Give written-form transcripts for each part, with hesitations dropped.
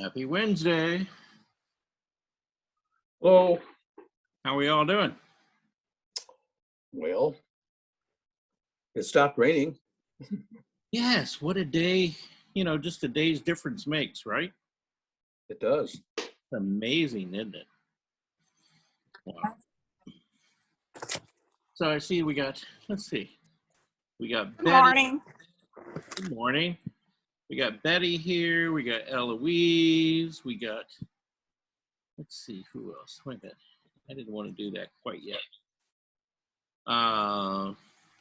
Happy Wednesday. Oh, How are we all doing? well, it stopped raining. Yes, what a day, just a day's difference makes, right? It does. It's amazing, isn't it? Wow. So I see we got Good Betty. morning. Good morning. We got Betty here. We got Eloise. Let's see, who else? Wait a minute. I didn't want to do that quite yet.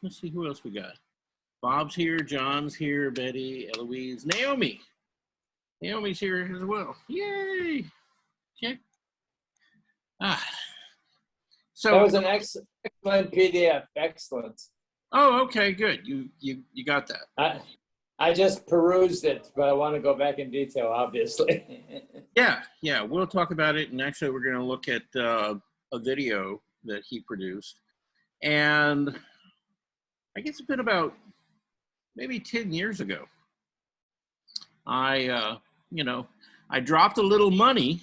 Let's see who else we got. Bob's here, John's here, Betty, Eloise, Naomi. Naomi's here as well. Yay! Okay. So that was an excellent PDF. Excellent. Oh, okay, good. You got that. I just perused it, but I want to go back in detail, obviously. Yeah. We'll talk about it, and actually, we're going to look at a video that he produced, and I guess it's been about maybe 10 years ago. I dropped a little money,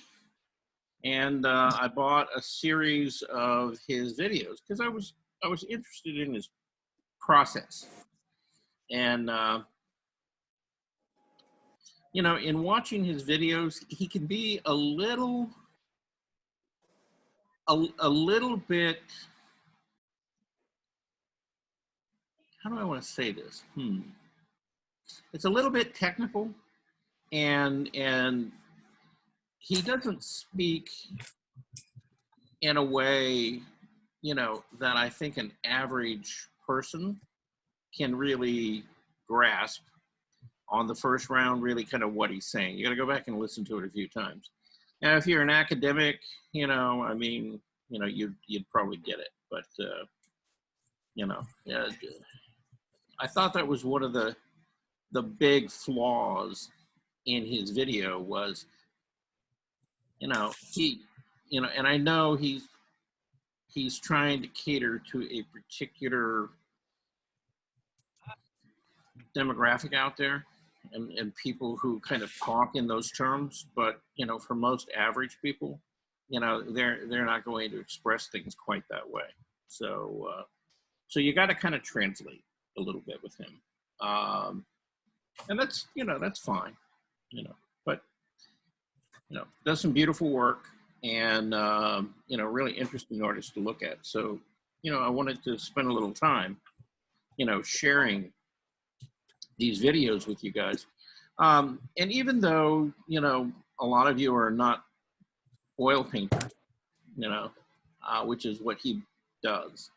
and I bought a series of his videos because I was interested in his process, and in watching his videos, he can be a little bit. How do I want to say this? It's a little bit technical, and he doesn't speak in a way, that I think an average person can really grasp on the first round, really kind of what he's saying. You got to go back and listen to it a few times. Now, if you're an academic, you'd probably get it. But, I thought that was one of the big flaws in his video was, and I know he's trying to cater to a particular demographic out there and people who kind of talk in those terms, but for most average people, they're not going to express things quite that way. So you got to kind of translate a little bit with him, and that's fine, but does some beautiful work, and really interesting artist to look at. So I wanted to spend a little time sharing these videos with you guys, and even though a lot of you are not oil painters, which is what he does,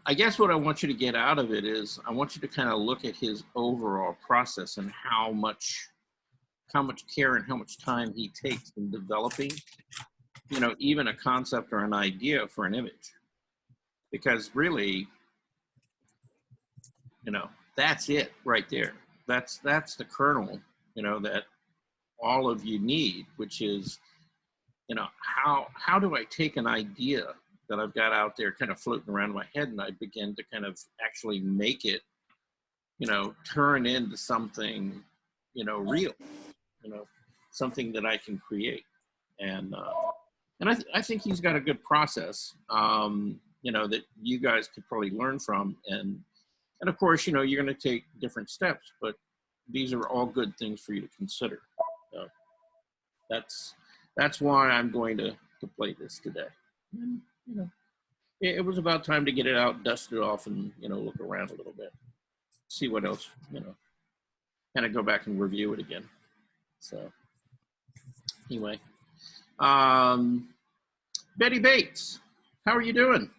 I guess what I want you to get out of it is I want you to kind of look at his overall process and how much care and how much time he takes in developing, even a concept or an idea for an image. Because really, that's it right there. That's the kernel, that all of you need, which is, how do I take an idea that I've got out there kind of floating around my head, and I begin to kind of actually make it, turn into something, real, something that I can create. And I think he's got a good process, that you guys could probably learn from. And of course, you're going to take different steps, but these are all good things for you to consider. So that's why I'm going to play this today. And, it was about time to get it out, dust it off, and, look around a little bit, see what else, kind of go back and review it again. So anyway, Betty Bates, how are you doing?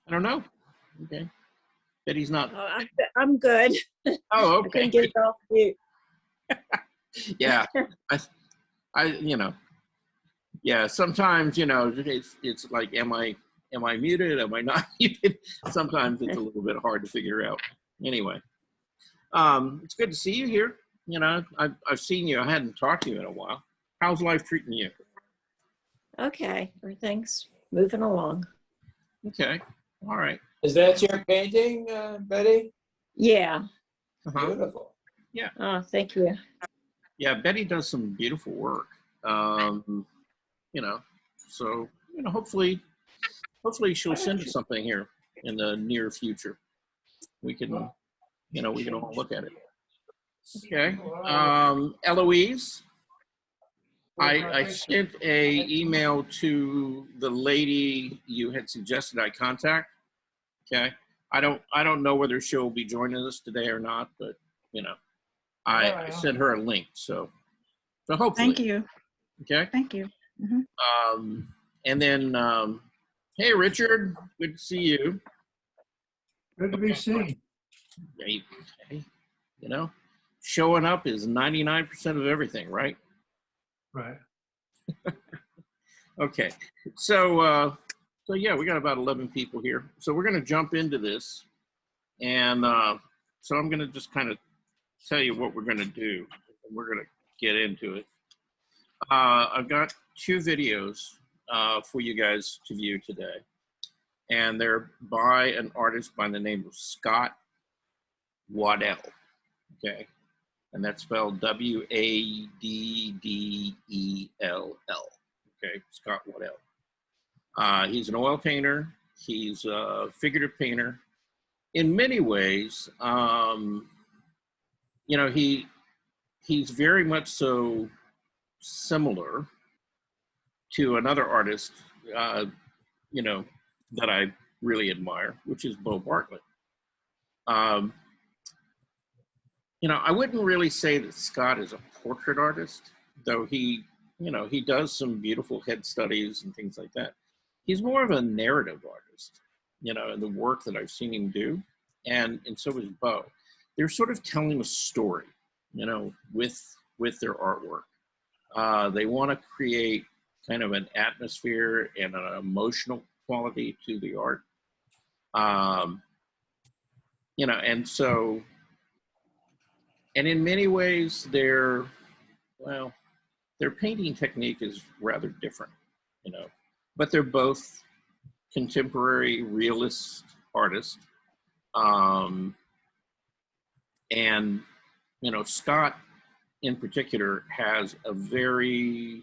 I don't know. Okay. Betty's not. I'm good. Oh, okay. I couldn't get it off mute. Yeah. Yeah, sometimes, it's like, am I muted? Am I not muted? Sometimes it's a little bit hard to figure out. Anyway, it's good to see you here. I've seen you. I hadn't talked to you in a while. How's life treating you? Okay, everything's moving along. Okay. All right. Is that your painting, Betty? Yeah. Uh-huh. Beautiful. Oh, thank you. Yeah, Betty does some beautiful work. You know, so hopefully she'll send us something here in the near future. We can, we can all look at it. Okay. Eloise, I sent a email to the lady you had suggested I contact. Okay. I don't know whether she'll be joining us today or not, but I sent her a link. So hopefully. Thank you. Okay. Thank you. And then, hey, Richard, good to see you. Good to be seen. Hey, showing up is 99% of everything, right? Right. Okay. So yeah, we got about 11 people here. So we're going to jump into this. And so I'm going to just kind of tell you what we're going to do. We're going to get into it. I've got 2 videos for you guys to view today. And they're by an artist by the name of Scott Waddell. Okay. And that's spelled Waddell. Okay. Scott Waddell. He's an oil painter. He's a figurative painter. In many ways, he's very much so similar to another artist, that I really admire, which is Bo Bartlett. I wouldn't really say that Scott is a portrait artist, though he does some beautiful head studies and things like that. He's more of a narrative artist, in the work that I've seen him do, and so is Bo. They're sort of telling a story, with their artwork. They want to create kind of an atmosphere and an emotional quality to the art. And in many ways their painting technique is rather different, but they're both contemporary realist artists. And Scott in particular has a very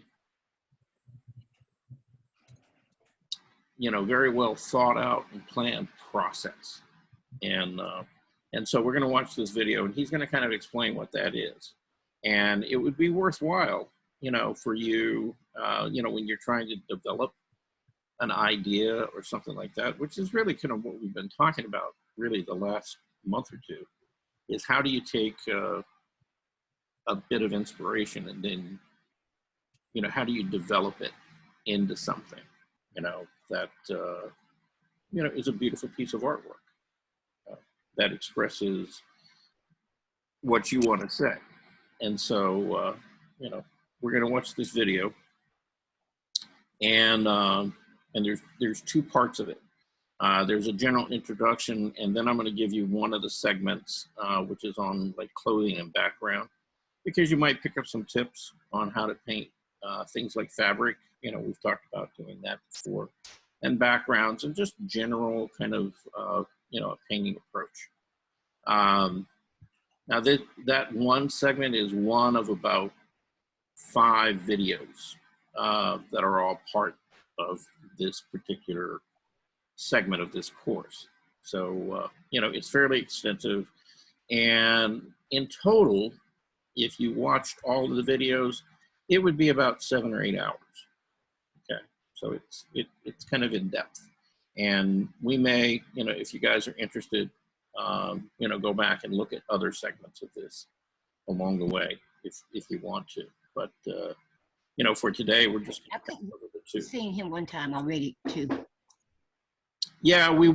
very well thought out and planned process. And so we're going to watch this video, and he's going to kind of explain what that is. And it would be worthwhile, for you, when you're trying to develop an idea or something like that, which is really kind of what we've been talking about really the last month or two, is how do you take a bit of inspiration and then, how do you develop it into something, that, is a beautiful piece of artwork that expresses what you want to say. And so, we're going to watch this video, and there's 2 parts of it. There's a general introduction, and then I'm going to give you one of the segments, which is on like clothing and background, because you might pick up some tips on how to paint things like fabric. We've talked about doing that before, and backgrounds, and just general kind of, a painting approach. Now that one segment is one of about 5 videos that are all part of this particular segment of this course. So, it's fairly extensive. And in total, if you watched all of the videos, it would be about 7 or 8 hours. Okay, so it's kind of in depth. And we may, if you guys are interested, go back and look at other segments of this along the way if you want to. But, for today, we're just going to cover the 2. I've seen him one time already too. Yeah, we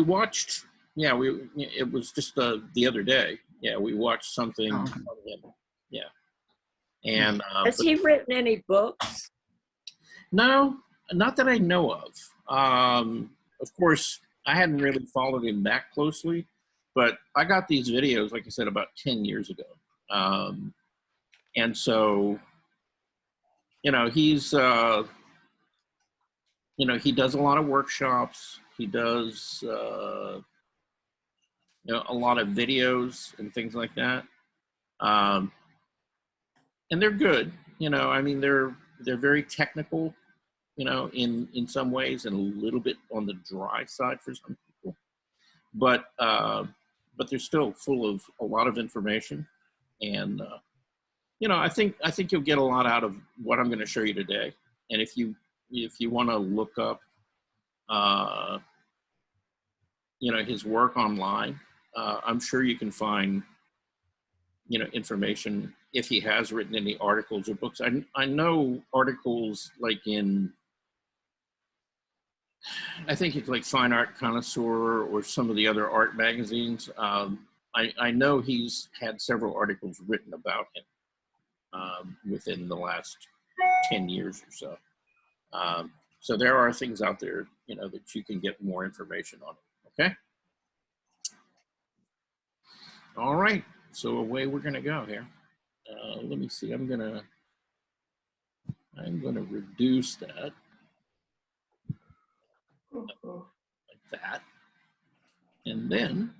watched. Yeah, it was just the other day. Yeah, we watched something. Oh. From him. Yeah, and Has he written any books? no, not that I know of. Of course, I hadn't really followed him that closely, but I got these videos, like I said, about 10 years ago, and so he's he does a lot of workshops. He does a lot of videos and things like that. And they're good. I mean, they're very technical, in some ways, and a little bit on the dry side for some people. But they're still full of a lot of information. And I think you'll get a lot out of what I'm going to show you today. And if you want to look up his work online, I'm sure you can find information if he has written any articles or books. I know articles like in, I think it's like Fine Art Connoisseur or some of the other art magazines. I know he's had several articles written about him within the last 10 years or so. So there are things out there, that you can get more information on. Okay. All right. So away we're going to go here. Let me see. I'm going to reduce that like that. And then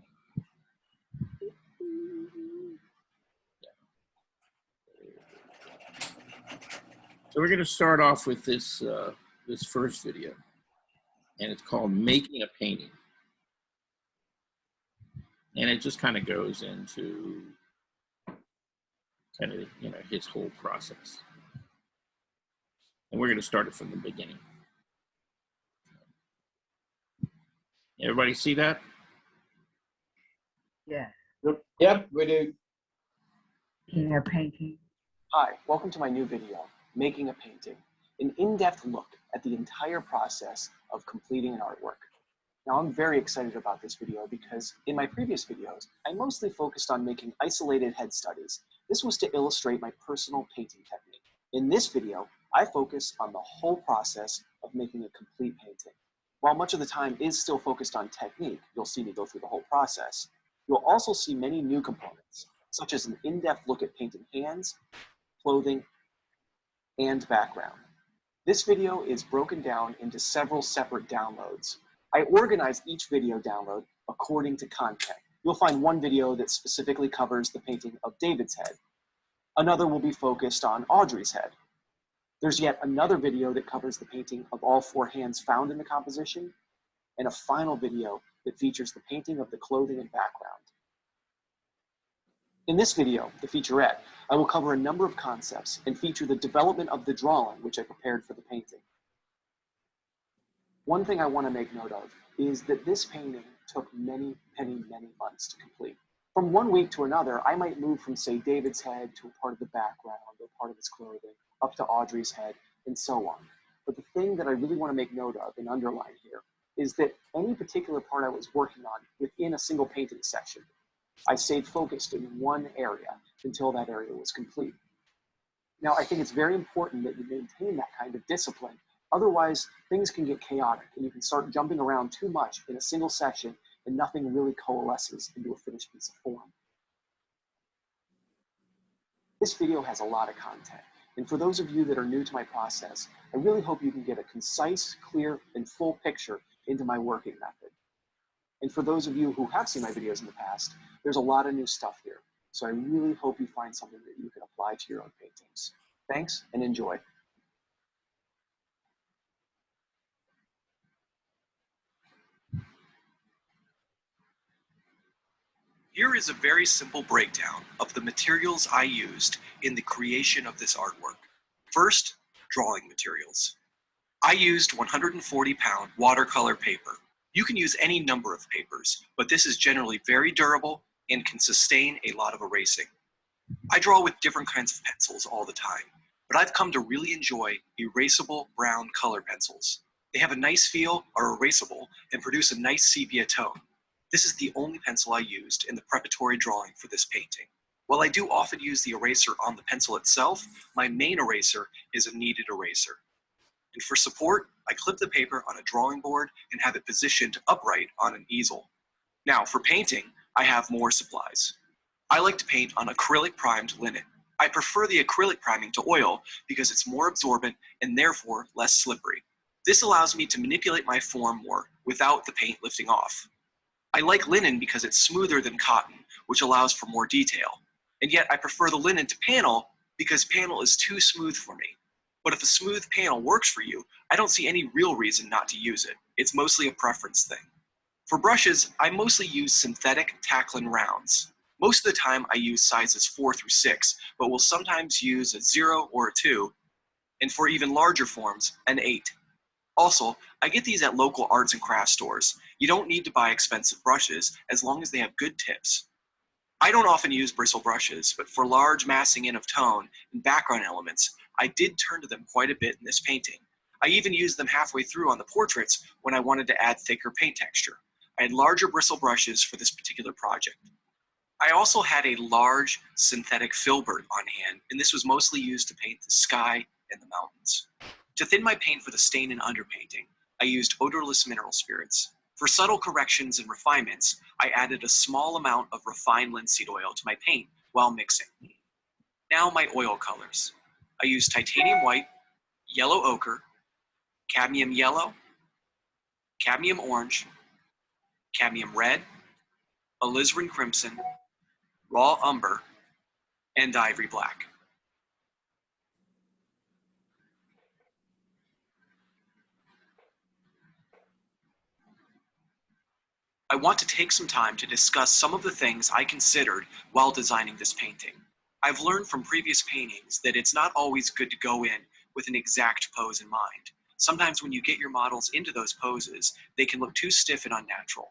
so we're going to start off with this this first video, and it's called Making a Painting. And it just kind of goes into kind of, his whole process. And we're going to start it from the beginning. Everybody see that? Yeah, Yep, we do. making a painting. Hi, welcome to my new video, Making a Painting, an in-depth look at the entire process of completing an artwork. Now, I'm very excited about this video because in my previous videos, I mostly focused on making isolated head studies. This was to illustrate my personal painting technique. In this video, I focus on the whole process of making a complete painting. While much of the time is still focused on technique, you'll see me go through the whole process, you'll also see many new components, such as an in-depth look at painting hands, clothing, and background. This video is broken down into several separate downloads. I organize each video download according to content. You'll find one video that specifically covers the painting of David's head. Another will be focused on Audrey's head. There's yet another video that covers the painting of all four hands found in the composition, and a final video that features the painting of the clothing and background. In this video, the featurette, I will cover a number of concepts and feature the development of the drawing which I prepared for the painting. One thing I want to make note of is that this painting took many months to complete. From one week to another, I might move from, say, David's head to a part of the background or part of his clothing, up to Audrey's head, and so on. But the thing that I really want to make note of and underline here is that any particular part I was working on within a single painting section, I stayed focused in one area until that area was complete. Now, I think it's very important that you maintain that kind of discipline. Otherwise, things can get chaotic and you can start jumping around too much in a single section and nothing really coalesces into a finished piece of form. This video has a lot of content, and for those of you that are new to my process, I really hope you can get a concise, clear, and full picture into my working method. And for those of you who have seen my videos in the past, there's a lot of new stuff here, so I really hope you find something that you can apply to your own paintings. Thanks, and enjoy. Here is a very simple breakdown of the materials I used in the creation of this artwork. First, drawing materials. I used 140-pound watercolor paper. You can use any number of papers, but this is generally very durable and can sustain a lot of erasing. I draw with different kinds of pencils all the time, but I've come to really enjoy erasable brown color pencils. They have a nice feel, are erasable, and produce a nice sepia tone. This is the only pencil I used in the preparatory drawing for this painting. While I do often use the eraser on the pencil itself, my main eraser is a kneaded eraser. And for support, I clip the paper on a drawing board and have it positioned upright on an easel. Now, for painting, I have more supplies. I like to paint on acrylic primed linen. I prefer the acrylic priming to oil because it's more absorbent and therefore less slippery. This allows me to manipulate my form more without the paint lifting off. I like linen because it's smoother than cotton, which allows for more detail. And yet I prefer the linen to panel because panel is too smooth for me. But if a smooth panel works for you, I don't see any real reason not to use it. It's mostly a preference thing. For brushes, I mostly use synthetic Tacklin rounds. Most of the time I use sizes 4 through 6, but will sometimes use a 0 or a 2, and for even larger forms, an 8. Also, I get these at local arts and crafts stores. You don't need to buy expensive brushes as long as they have good tips. I don't often use bristle brushes, but for large massing in of tone and background elements, I did turn to them quite a bit in this painting. I even used them halfway through on the portraits when I wanted to add thicker paint texture. I had larger bristle brushes for this particular project. I also had a large synthetic filbert on hand, and this was mostly used to paint the sky and the mountains. To thin my paint for the stain and underpainting, I used odorless mineral spirits. For subtle corrections and refinements, I added a small amount of refined linseed oil to my paint while mixing. Now my oil colors. I used titanium white, yellow ochre, cadmium yellow, cadmium orange, cadmium red, alizarin crimson, raw umber, and ivory black. I want to take some time to discuss some of the things I considered while designing this painting. I've learned from previous paintings that it's not always good to go in with an exact pose in mind. Sometimes when you get your models into those poses, they can look too stiff and unnatural.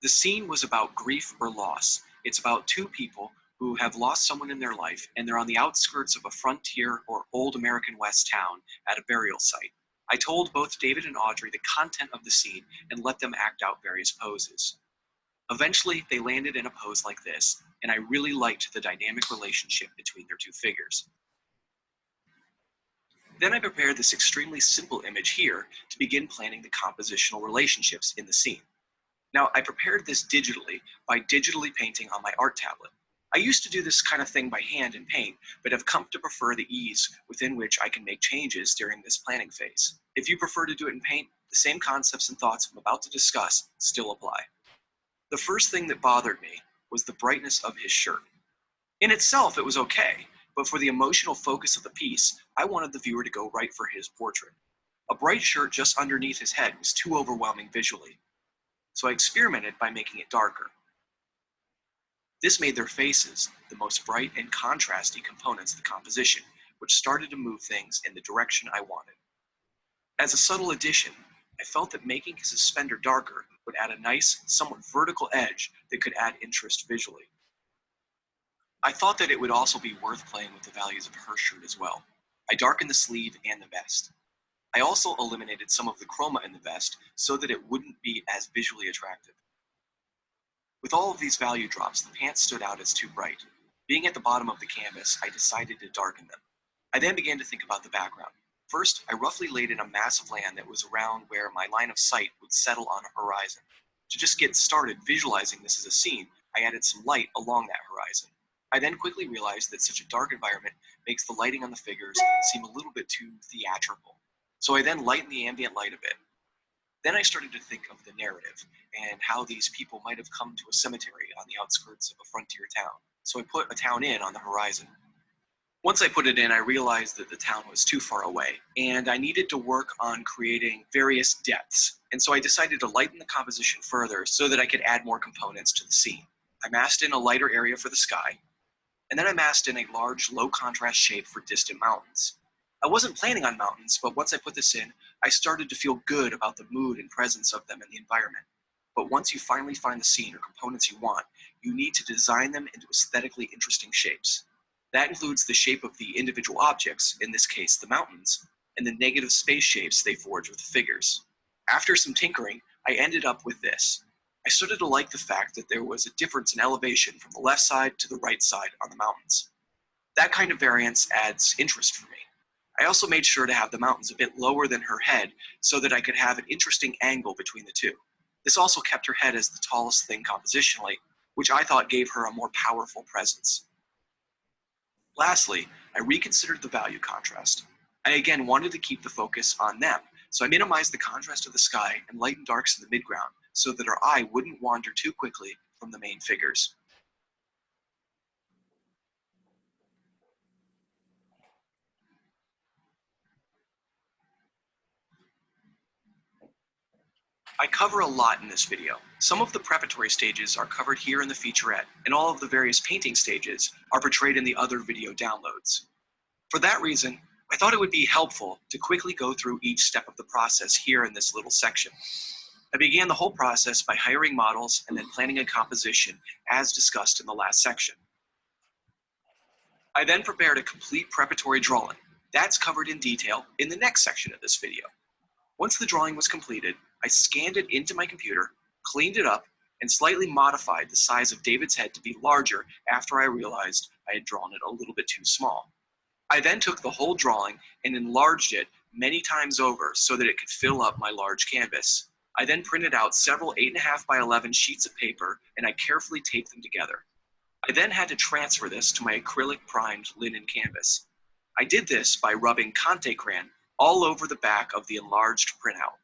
The scene was about grief or loss. It's about two people who have lost someone in their life, and they're on the outskirts of a frontier or old American West town at a burial site. I told both David and Audrey the content of the scene and let them act out various poses. Eventually, they landed in a pose like this, and I really liked the dynamic relationship between their two figures. Then I prepared this extremely simple image here to begin planning the compositional relationships in the scene. Now, I prepared this digitally by digitally painting on my art tablet. I used to do this kind of thing by hand and paint, but have come to prefer the ease within which I can make changes during this planning phase. If you prefer to do it in paint, the same concepts and thoughts I'm about to discuss still apply. The first thing that bothered me was the brightness of his shirt. In itself, it was okay, but for the emotional focus of the piece, I wanted the viewer to go right for his portrait. A bright shirt just underneath his head was too overwhelming visually, so I experimented by making it darker. This made their faces the most bright and contrasty components of the composition, which started to move things in the direction I wanted. As a subtle addition, I felt that making his suspender darker would add a nice, somewhat vertical edge that could add interest visually. I thought that it would also be worth playing with the values of her shirt as well. I darkened the sleeve and the vest. I also eliminated some of the chroma in the vest so that it wouldn't be as visually attractive. With all of these value drops, the pants stood out as too bright. Being at the bottom of the canvas, I decided to darken them. I then began to think about the background. First, I roughly laid in a mass of land that was around where my line of sight would settle on a horizon. To just get started visualizing this as a scene, I added some light along that horizon. I then quickly realized that such a dark environment makes the lighting on the figures seem a little bit too theatrical. So I then lightened the ambient light a bit. Then I started to think of the narrative and how these people might have come to a cemetery on the outskirts of a frontier town. So I put a town inn on the horizon. Once I put it in, I realized that the town was too far away, and I needed to work on creating various depths. And so I decided to lighten the composition further so that I could add more components to the scene. I masked in a lighter area for the sky, and then I masked in a large, low-contrast shape for distant mountains. I wasn't planning on mountains, but once I put this in, I started to feel good about the mood and presence of them in the environment. But once you finally find the scene or components you want, you need to design them into aesthetically interesting shapes. That includes the shape of the individual objects, in this case the mountains, and the negative space shapes they forge with the figures. After some tinkering, I ended up with this. I started to like the fact that there was a difference in elevation from the left side to the right side on the mountains. That kind of variance adds interest for me. I also made sure to have the mountains a bit lower than her head so that I could have an interesting angle between the two. This also kept her head as the tallest thing compositionally, which I thought gave her a more powerful presence. Lastly, I reconsidered the value contrast. I again wanted to keep the focus on them, So I minimized the contrast of the sky and light and darks in the midground so that our eye wouldn't wander too quickly from the main figures. I cover a lot in this video. Some of the preparatory stages are covered here in the featurette, and all of the various painting stages are portrayed in the other video downloads. For that reason, I thought it would be helpful to quickly go through each step of the process here in this little section. I began the whole process by hiring models and then planning a composition as discussed in the last section. I then prepared a complete preparatory drawing. That's covered in detail in the next section of this video. Once the drawing was completed, I scanned it into my computer, cleaned it up, and slightly modified the size of David's head to be larger after I realized I had drawn it a little bit too small. I then took the whole drawing and enlarged it many times over so that it could fill up my large canvas. I then printed out several 8.5 by 11 sheets of paper and I carefully taped them together. I then had to transfer this to my acrylic primed linen canvas. I did this by rubbing Conte crayon all over the back of the enlarged printout.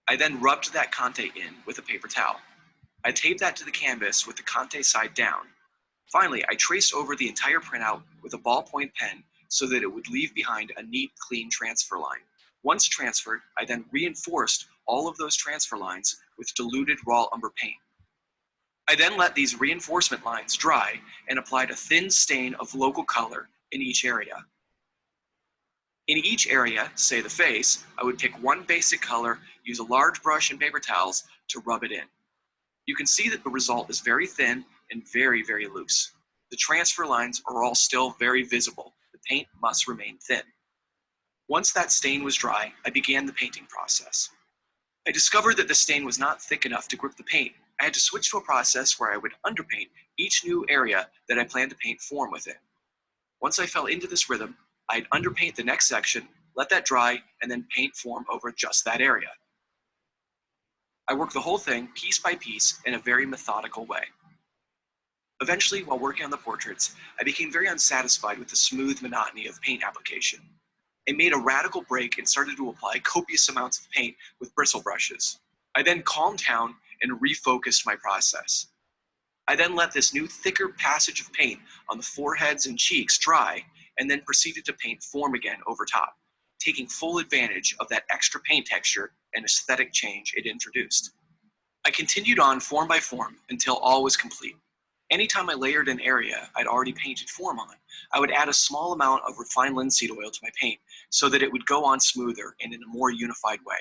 I then rubbed that Conte in with a paper towel. I taped that to the canvas with the Conte side down. Finally, I traced over the entire printout with a ballpoint pen so that it would leave behind a neat, clean transfer line. Once transferred, I then reinforced all of those transfer lines with diluted raw umber paint. I then let these reinforcement lines dry and applied a thin stain of local color in each area. In each area, say the face, I would pick one basic color, use a large brush and paper towels to rub it in. You can see that the result is very thin and very, very loose. The transfer lines are all still very visible. The paint must remain thin. Once that stain was dry, I began the painting process. I discovered that the stain was not thick enough to grip the paint. I had to switch to a process where I would underpaint each new area that I planned to paint form within. Once I fell into this rhythm, I'd underpaint the next section, let that dry, and then paint form over just that area. I worked the whole thing piece by piece in a very methodical way. Eventually, while working on the portraits, I became very unsatisfied with the smooth monotony of paint application. I made a radical break and started to apply copious amounts of paint with bristle brushes. I then calmed down and refocused my process. I then let this new thicker passage of paint on the foreheads and cheeks dry and then proceeded to paint form again over top, taking full advantage of that extra paint texture and aesthetic change it introduced. I continued on form by form until all was complete. Anytime I layered an area I'd already painted form on, I would add a small amount of refined linseed oil to my paint so that it would go on smoother and in a more unified way.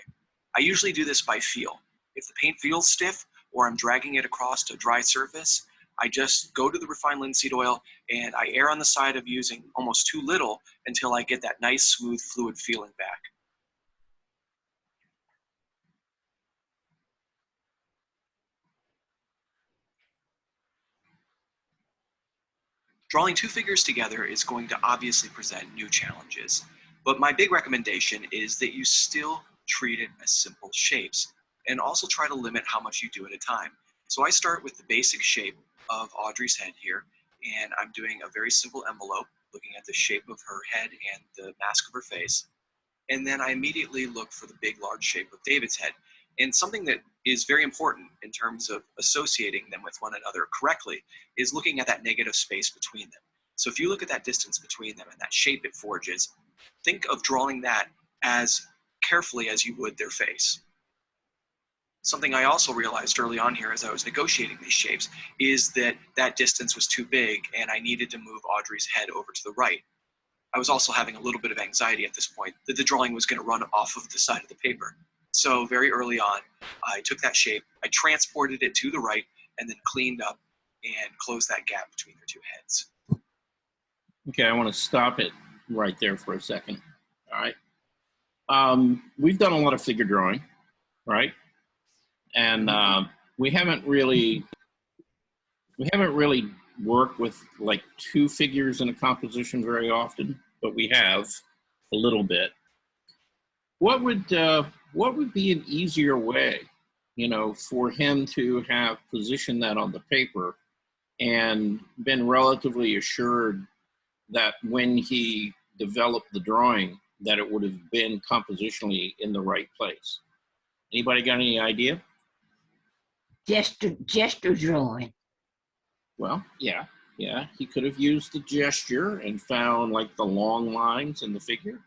I usually do this by feel. If the paint feels stiff or I'm dragging it across a dry surface, I just go to the refined linseed oil and I err on the side of using almost too little until I get that nice, smooth, fluid feeling back. Drawing two figures together is going to obviously present new challenges, but my big recommendation is that you still treat it as simple shapes and also try to limit how much you do at a time. So I start with the basic shape of Audrey's head here, and I'm doing a very simple envelope looking at the shape of her head and the mask of her face. And then I immediately look for the big, large shape of David's head. And something that is very important in terms of associating them with one another correctly is looking at that negative space between them. So if you look at that distance between them and that shape it forges, think of drawing that as carefully as you would their face. Something I also realized early on here as I was negotiating these shapes is that that distance was too big and I needed to move Audrey's head over to the right. I was also having a little bit of anxiety at this point that the drawing was going to run off of the side of the paper. So very early on, I took that shape, I transported it to the right, and then cleaned up and closed that gap between their two heads. Okay, I want to stop it right there for a second. All right. We've done a lot of figure drawing, right? And we haven't really worked with like two figures in a composition very often, but we have a little bit. What would be an easier way, you know, for him to have positioned that on the paper and been relatively assured that when he developed the drawing that it would have been compositionally in the right place. Anybody got any idea? Gesture drawing. Well, yeah, he could have used the gesture and found like the long lines in the figure.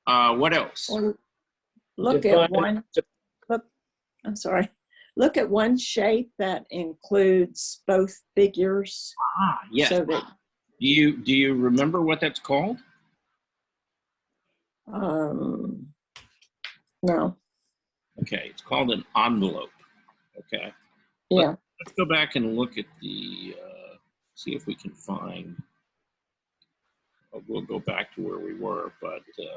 What else? Or look Define- at one, look, I'm sorry. Look at one shape that includes both figures. Yes. So that, Do you remember what that's called? no, Okay, it's called an envelope. Okay, yeah. let's go back and look at the, see if we can find, we'll go back to where we were, but yeah.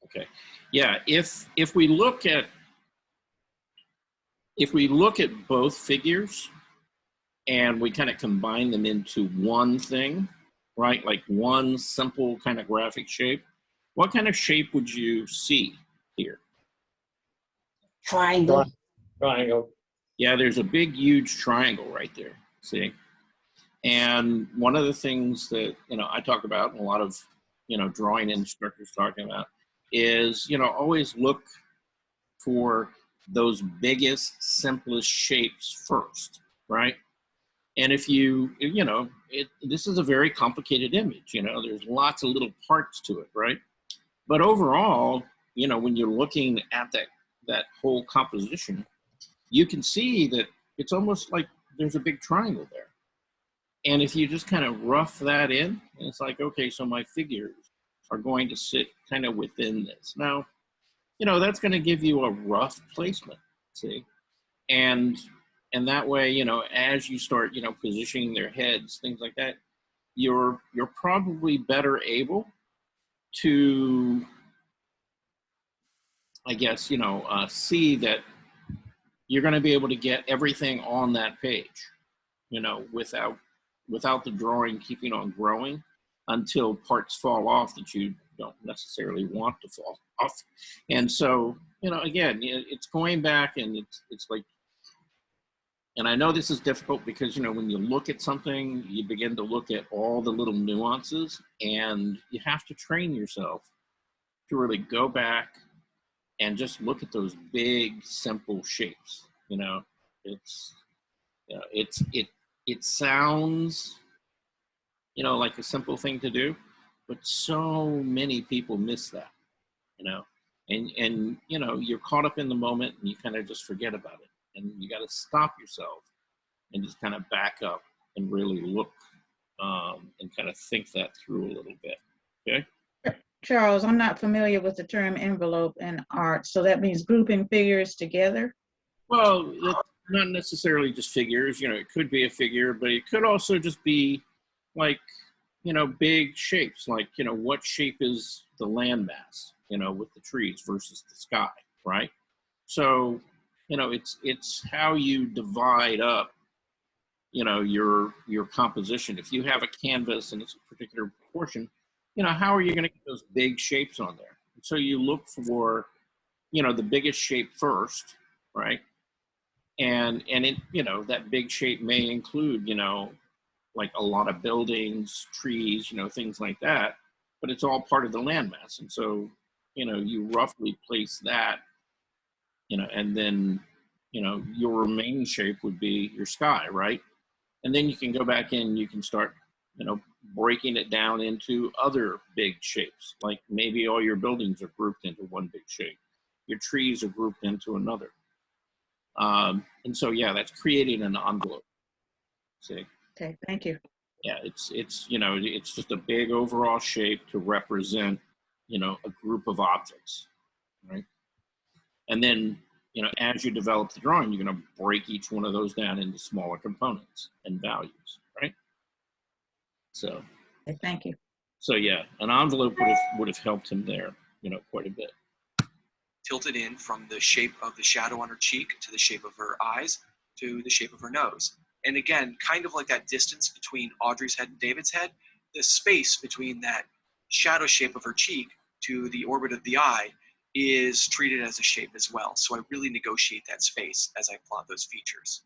Okay, yeah, if we look at both figures and we kind of combine them into one thing, right? Like one simple kind of graphic shape, what kind of shape would you see here? Triangle. Triangle. Yeah, there's a big, huge triangle right there, see? And one of the things that, I talk about, and a lot of, drawing instructors talking about, is, always look for those biggest, simplest shapes first, right? And if this is a very complicated image, there's lots of little parts to it, right? But overall, when you're looking at that whole composition, you can see that it's almost like there's a big triangle there. And if you just kind of rough that in, it's like, okay, so my figures are going to sit kind of within this. Now, that's going to give you a rough placement, see? And that way, as you start, positioning their heads, things like that, you're probably better able to, I guess, see that you're going to be able to get everything on that page, without the drawing keeping on growing until parts fall off that you don't necessarily want to fall off. And so, again, it's going back and it's like, and I know this is difficult because, when you look at something, you begin to look at all the little nuances, and you have to train yourself to really go back and just look at those big, simple shapes. It sounds, like a simple thing to do, but so many people miss that, and you're caught up in the moment and you kind of just forget about it. And you got to stop yourself and just kind of back up and really look and kind of think that through a little bit. Okay. Charles, I'm not familiar with the term envelope in art, so that means grouping figures together? Well, it's not necessarily just figures, it could be a figure, but it could also just be like, big shapes, like, what shape is the landmass, with the trees versus the sky, right? So, it's how you divide up, your composition. If you have a canvas and it's a particular proportion, how are you going to get those big shapes on there? So you look for, the biggest shape first, right? And it, that big shape may include, like a lot of buildings, trees, things like that, but it's all part of the landmass. And so, you roughly place that, and then, your remaining shape would be your sky, right? And then you can go back in, you can start, breaking it down into other big shapes. Like maybe all your buildings are grouped into one big shape. Your trees are grouped into another. And so, yeah, that's creating an envelope. See? Okay, thank you. Yeah, it's just a big overall shape to represent, a group of objects, right? And then, as you develop the drawing, you're going to break each one of those down into smaller components and values, right? So, Okay, thank you. so yeah, an envelope would have helped him there, quite a bit. Tilted in from the shape of the shadow on her cheek to the shape of her eyes to the shape of her nose. And again, kind of like that distance between Audrey's head and David's head, the space between that shadow shape of her cheek to the orbit of the eye is treated as a shape as well. So I really negotiate that space as I plot those features.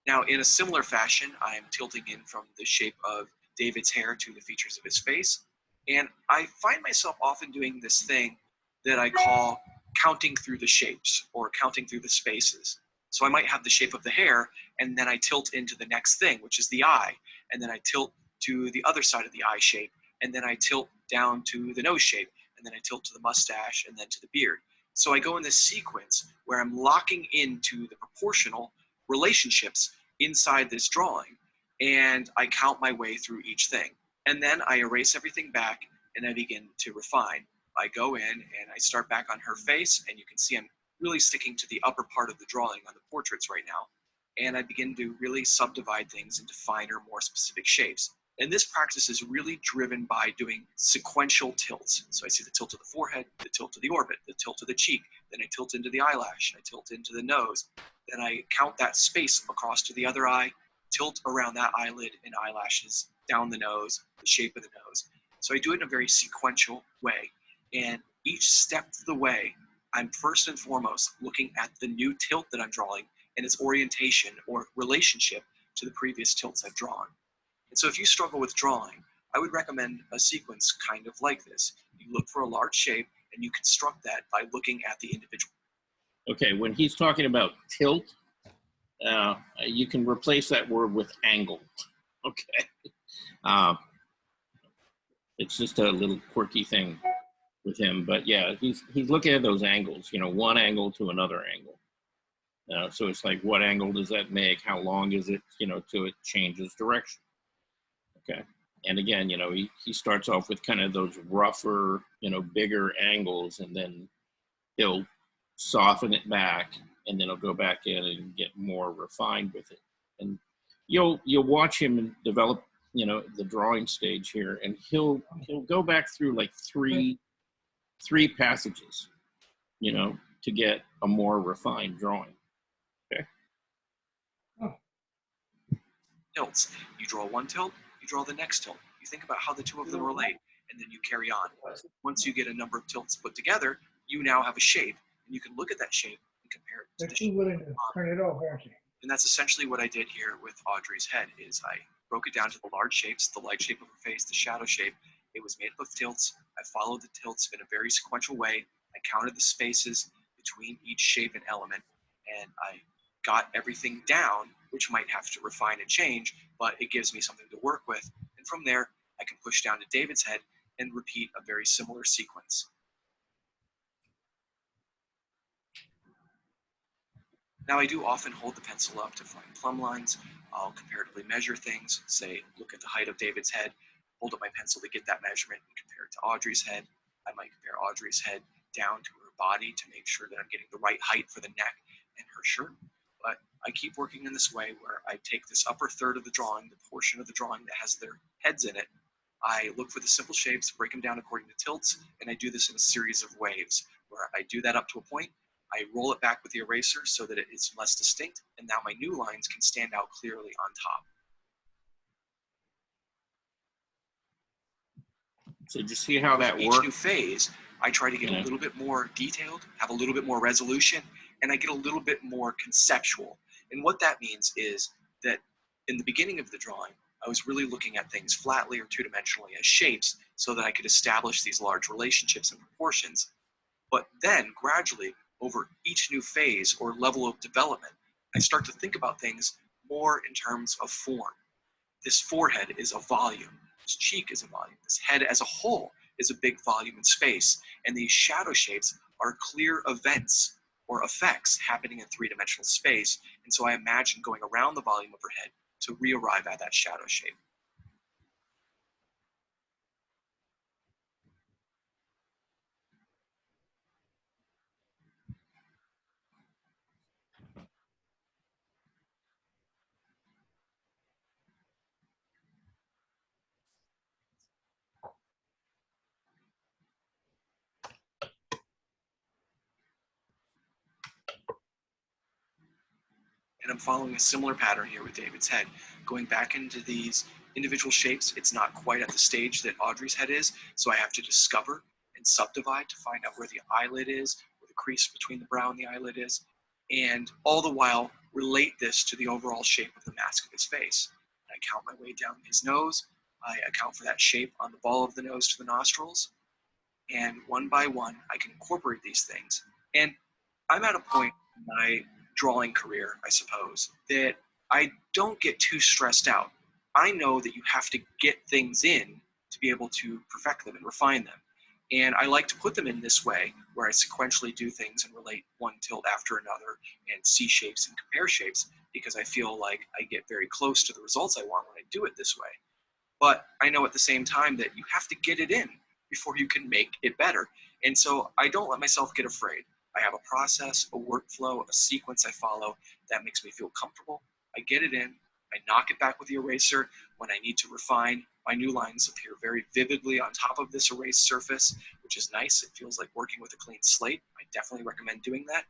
Now, in a similar fashion, I am tilting in from the shape of David's hair to the features of his face. And I find myself often doing this thing that I call counting through the shapes or counting through the spaces. So I might have the shape of the hair, and then I tilt into the next thing, which is the eye, and then I tilt to the other side of the eye shape, and then I tilt down to the nose shape, and then I tilt to the mustache, and then to the beard. So I go in this sequence where I'm locking into the proportional relationships inside this drawing, and I count my way through each thing. And then I erase everything back, and I begin to refine. I go in and I start back on her face, and you can see I'm really sticking to the upper part of the drawing on the portraits right now. And I begin to really subdivide things into finer, more specific shapes. And this practice is really driven by doing sequential tilts. So I see the tilt of the forehead, the tilt of the orbit, the tilt of the cheek, then I tilt into the eyelash, I tilt into the nose, then I count that space across to the other eye, tilt around that eyelid and eyelashes, down the nose, the shape of the nose. So I do it in a very sequential way. And each step of the way, I'm first and foremost looking at the new tilt that I'm drawing and its orientation or relationship to the previous tilts I've drawn. And so if you struggle with drawing, I would recommend a sequence kind of like this. You look for a large shape and you construct that by looking at the individual. Okay, when he's talking about tilt, you can replace that word with angle. Okay. It's just a little quirky thing with him, but yeah, he's looking at those angles, you know, one angle to another angle. So it's like, what angle does that make? How long is it, you know, till it changes direction? Okay. And again, you know, he starts off with kind of those rougher, you know, bigger angles, and then he'll soften it back, and then he'll go back in and get more refined with it. And you'll watch him develop, you know, the drawing stage here, and he'll go back through like three passages, you know, to get a more refined drawing. Okay. Tilts. You draw one tilt, you draw the next tilt. You think about how the two of them relate, and then you carry on. Once you get a number of tilts put together, you now have a shape, and you can look at that shape and compare it to the But you shape. willing to turn it off, aren't you? And that's essentially what I did here with Audrey's head. Is I broke it down to the large shapes, the light shape of her face, the shadow shape. It was made up of tilts. I followed the tilts in a very sequential way. I counted the spaces between each shape and element, and I got everything down, which might have to refine and change, but it gives me something to work with. And from there, I can push down to David's head and repeat a very similar sequence. Now, I do often hold the pencil up to find plumb lines. I'll comparatively measure things, say, look at the height of David's head, hold up my pencil to get that measurement and compare it to Audrey's head. I might compare Audrey's head down to her body to make sure that I'm getting the right height for the neck and her shirt. But I keep working in this way where I take this upper third of the drawing, the portion of the drawing that has their heads in it. I look for the simple shapes, break them down according to tilts, and I do this in a series of waves where I do that up to a point. I roll it back with the eraser so that it is less distinct, and now my new lines can stand out clearly on top. So did you see how that Each new works? phase, I try to get Yeah. a little bit more detailed, have a little bit more resolution, and I get a little bit more conceptual. And what that means is that in the beginning of the drawing, I was really looking at things flatly or two-dimensionally as shapes so that I could establish these large relationships and proportions. But then gradually, over each new phase or level of development, I start to think about things more in terms of form. This forehead is a volume. This cheek is a volume. This head as a whole is a big volume in space. And these shadow shapes are clear events or effects happening in three-dimensional space. And so I imagine going around the volume of her head to re-arrive at that shadow shape. And I'm following a similar pattern here with David's head. Going back into these individual shapes, it's not quite at the stage that Audrey's head is, so I have to discover and subdivide to find out where the eyelid is, where the crease between the brow and the eyelid is, and all the while relate this to the overall shape of the mask of his face. And I count my way down his nose, I account for that shape on the ball of the nose to the nostrils. And one by one, I can incorporate these things. And I'm at a point in my drawing career, I suppose, that I don't get too stressed out. I know that you have to get things in to be able to perfect them and refine them. And I like to put them in this way, where I sequentially do things and relate one tilt after another and see shapes and compare shapes, because I feel like I get very close to the results I want when I do it this way. But I know at the same time that you have to get it in before you can make it better. And so I don't let myself get afraid. I have a process, a workflow, a sequence I follow that makes me feel comfortable. I get it in, I knock it back with the eraser. When I need to refine, my new lines appear very vividly on top of this erased surface, which is nice. It feels like working with a clean slate. I definitely recommend doing that.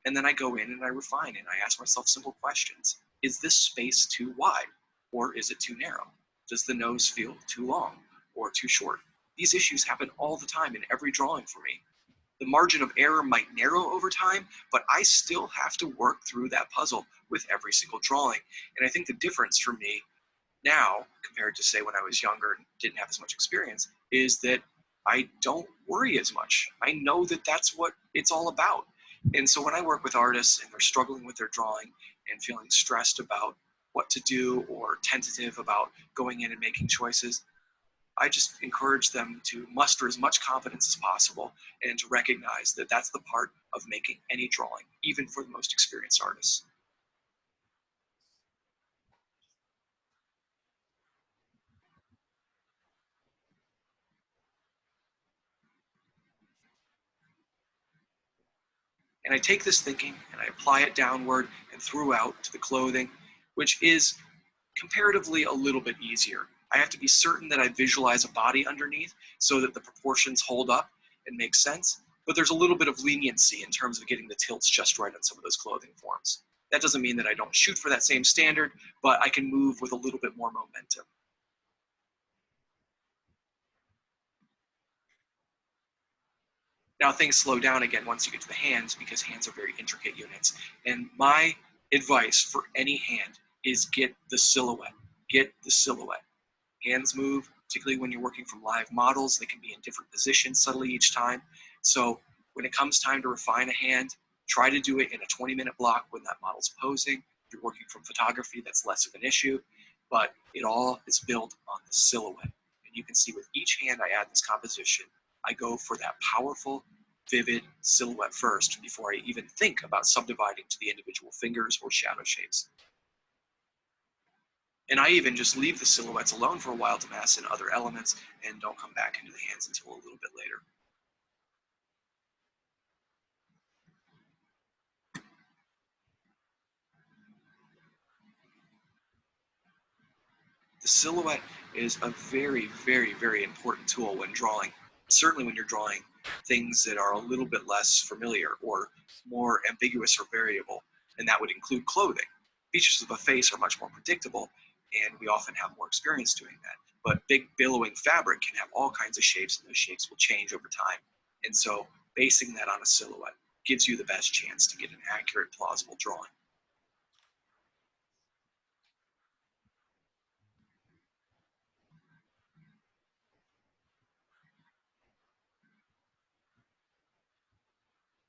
And then I go in and I refine and I ask myself simple questions. Is this space too wide or is it too narrow? Does the nose feel too long or too short? These issues happen all the time in every drawing for me. The margin of error might narrow over time, but I still have to work through that puzzle with every single drawing. And I think the difference for me now, compared to say when I was younger and didn't have as much experience, is that I don't worry as much. I know that that's what it's all about. And so when I work with artists and they're struggling with their drawing and feeling stressed about what to do or tentative about going in and making choices, I just encourage them to muster as much confidence as possible and to recognize that that's the part of making any drawing, even for the most experienced artists. And I take this thinking and I apply it downward and throughout to the clothing, which is comparatively a little bit easier. I have to be certain that I visualize a body underneath so that the proportions hold up and make sense. But there's a little bit of leniency in terms of getting the tilts just right on some of those clothing forms. That doesn't mean that I don't shoot for that same standard, but I can move with a little bit more momentum. Now things slow down again once you get to the hands, because hands are very intricate units. And my advice for any hand is get the silhouette. Get the silhouette. Hands move, particularly when you're working from live models. They can be in different positions subtly each time. So when it comes time to refine a hand, try to do it in a 20-minute block when that model's posing. If you're working from photography, that's less of an issue, but it all is built on the silhouette. And you can see with each hand I add this composition, I go for that powerful, vivid silhouette first before I even think about subdividing to the individual fingers or shadow shapes. And I even just leave the silhouettes alone for a while to mass in other elements and don't come back into the hands until a little bit later. The silhouette is a very, very, very important tool when drawing. Certainly when you're drawing things that are a little bit less familiar or more ambiguous or variable, and that would include clothing. Features of a face are much more predictable, and we often have more experience doing that. But big billowing fabric can have all kinds of shapes, and those shapes will change over time. And so basing that on a silhouette gives you the best chance to get an accurate, plausible drawing.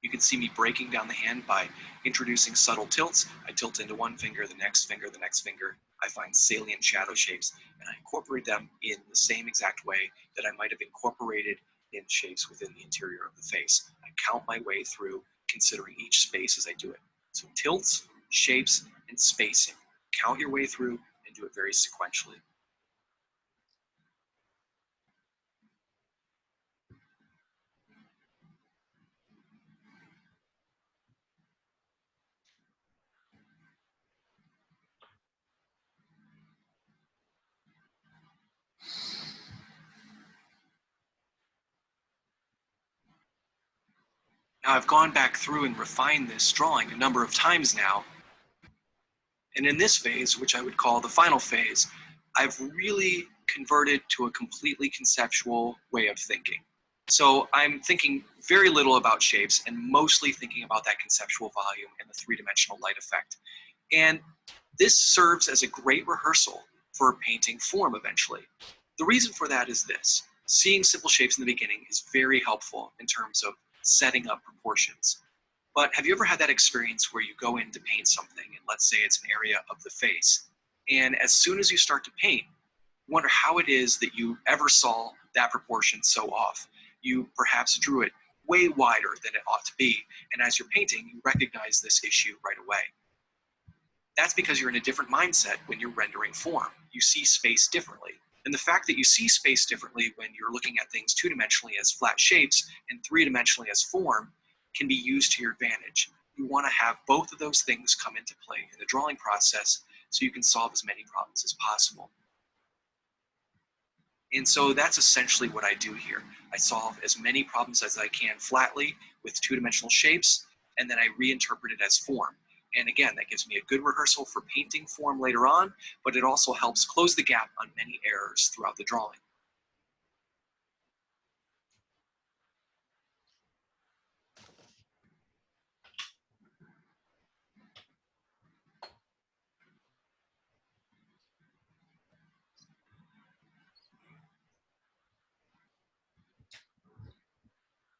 You can see me breaking down the hand by introducing subtle tilts. I tilt into one finger, the next finger, the next finger. I find salient shadow shapes, and I incorporate them in the same exact way that I might have incorporated in shapes within the interior of the face. I count my way through, considering each space as I do it. So tilts, shapes, and spacing. Count your way through and do it very sequentially. Now I've gone back through and refined this drawing a number of times now. And in this phase, which I would call the final phase, I've really converted to a completely conceptual way of thinking. So I'm thinking very little about shapes and mostly thinking about that conceptual volume and the three-dimensional light effect. And this serves as a great rehearsal for painting form eventually. The reason for that is this. Seeing simple shapes in the beginning is very helpful in terms of setting up proportions. But have you ever had that experience where you go in to paint something, and let's say it's an area of the face, and as soon as you start to paint, you wonder how it is that you ever saw that proportion so off. You perhaps drew it way wider than it ought to be, and as you're painting, you recognize this issue right away. That's because you're in a different mindset when you're rendering form. You see space differently. And the fact that you see space differently when you're looking at things two-dimensionally as flat shapes and three-dimensionally as form can be used to your advantage. You want to have both of those things come into play in the drawing process so you can solve as many problems as possible. And so that's essentially what I do here. I solve as many problems as I can flatly with two-dimensional shapes, and then I reinterpret it as form. And again, that gives me a good rehearsal for painting form later on, but it also helps close the gap on many errors throughout the drawing.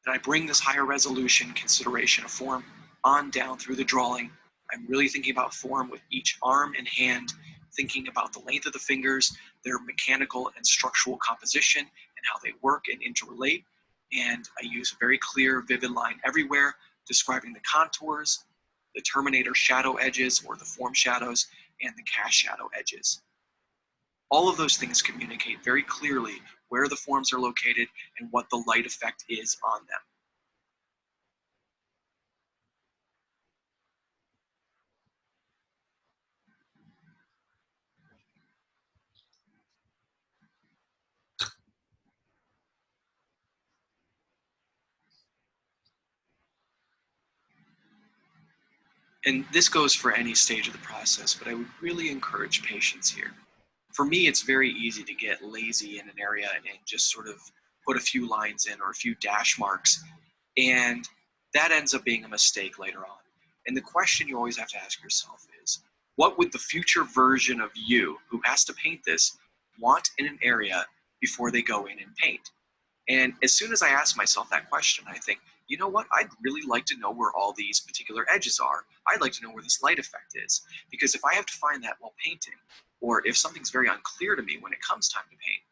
And I bring this higher resolution consideration of form on down through the drawing. I'm really thinking about form with each arm and hand, thinking about the length of the fingers, their mechanical and structural composition, and how they work and interrelate. And I use a very clear, vivid line everywhere, describing the contours, the terminator shadow edges or the form shadows, and the cast shadow edges. All of those things communicate very clearly where the forms are located and what the light effect is on them. And this goes for any stage of the process, but I would really encourage patience here. For me, it's very easy to get lazy in an area and just sort of put a few lines in or a few dash marks, and that ends up being a mistake later on. And the question you always have to ask yourself is, what would the future version of you who has to paint this want in an area before they go in and paint? And as soon as I ask myself that question, I think, you know what, I'd really like to know where all these particular edges are. I'd like to know where this light effect is. Because if I have to find that while painting, or if something's very unclear to me when it comes time to paint,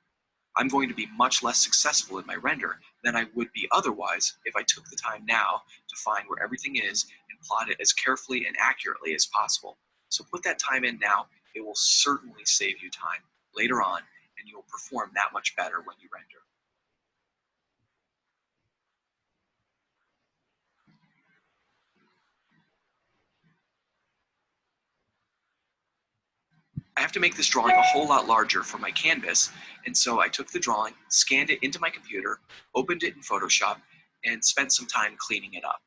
I'm going to be much less successful in my render than I would be otherwise if I took the time now to find where everything is and plot it as carefully and accurately as possible. So put that time in now. It will certainly save you time later on, and you will perform that much better when you render. I have to make this drawing a whole lot larger for my canvas, and so I took the drawing, scanned it into my computer, opened it in Photoshop, and spent some time cleaning it up.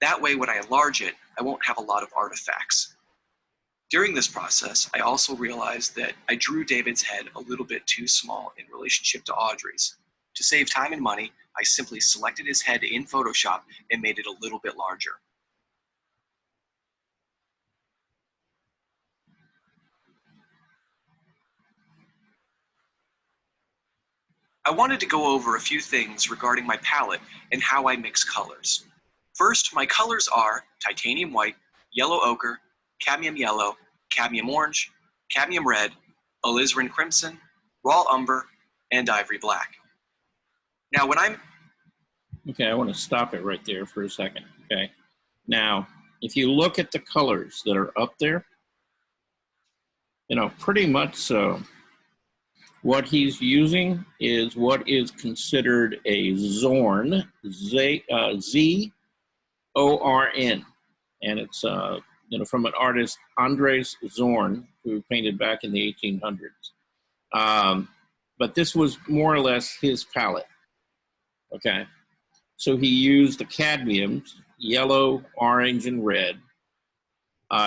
That way, when I enlarge it, I won't have a lot of artifacts. During this process, I also realized that I drew David's head a little bit too small in relationship to Audrey's. To save time and money, I simply selected his head in Photoshop and made it a little bit larger. I wanted to go over a few things regarding my palette and how I mix colors. First, my colors are titanium white, yellow ochre, cadmium yellow, cadmium orange, cadmium red, alizarin crimson, raw umber, and ivory black. Now, when I'm... Okay, I want to stop it right there for a second, okay? Now, if you look at the colors that are up there, you know, pretty much so. What he's using is what is considered a Zorn, Z-O-R-N. And it's you know, from an artist, Andres Zorn, who painted back in the 1800s. But this was more or less his palette, okay? So he used the cadmiums, yellow, orange, and red.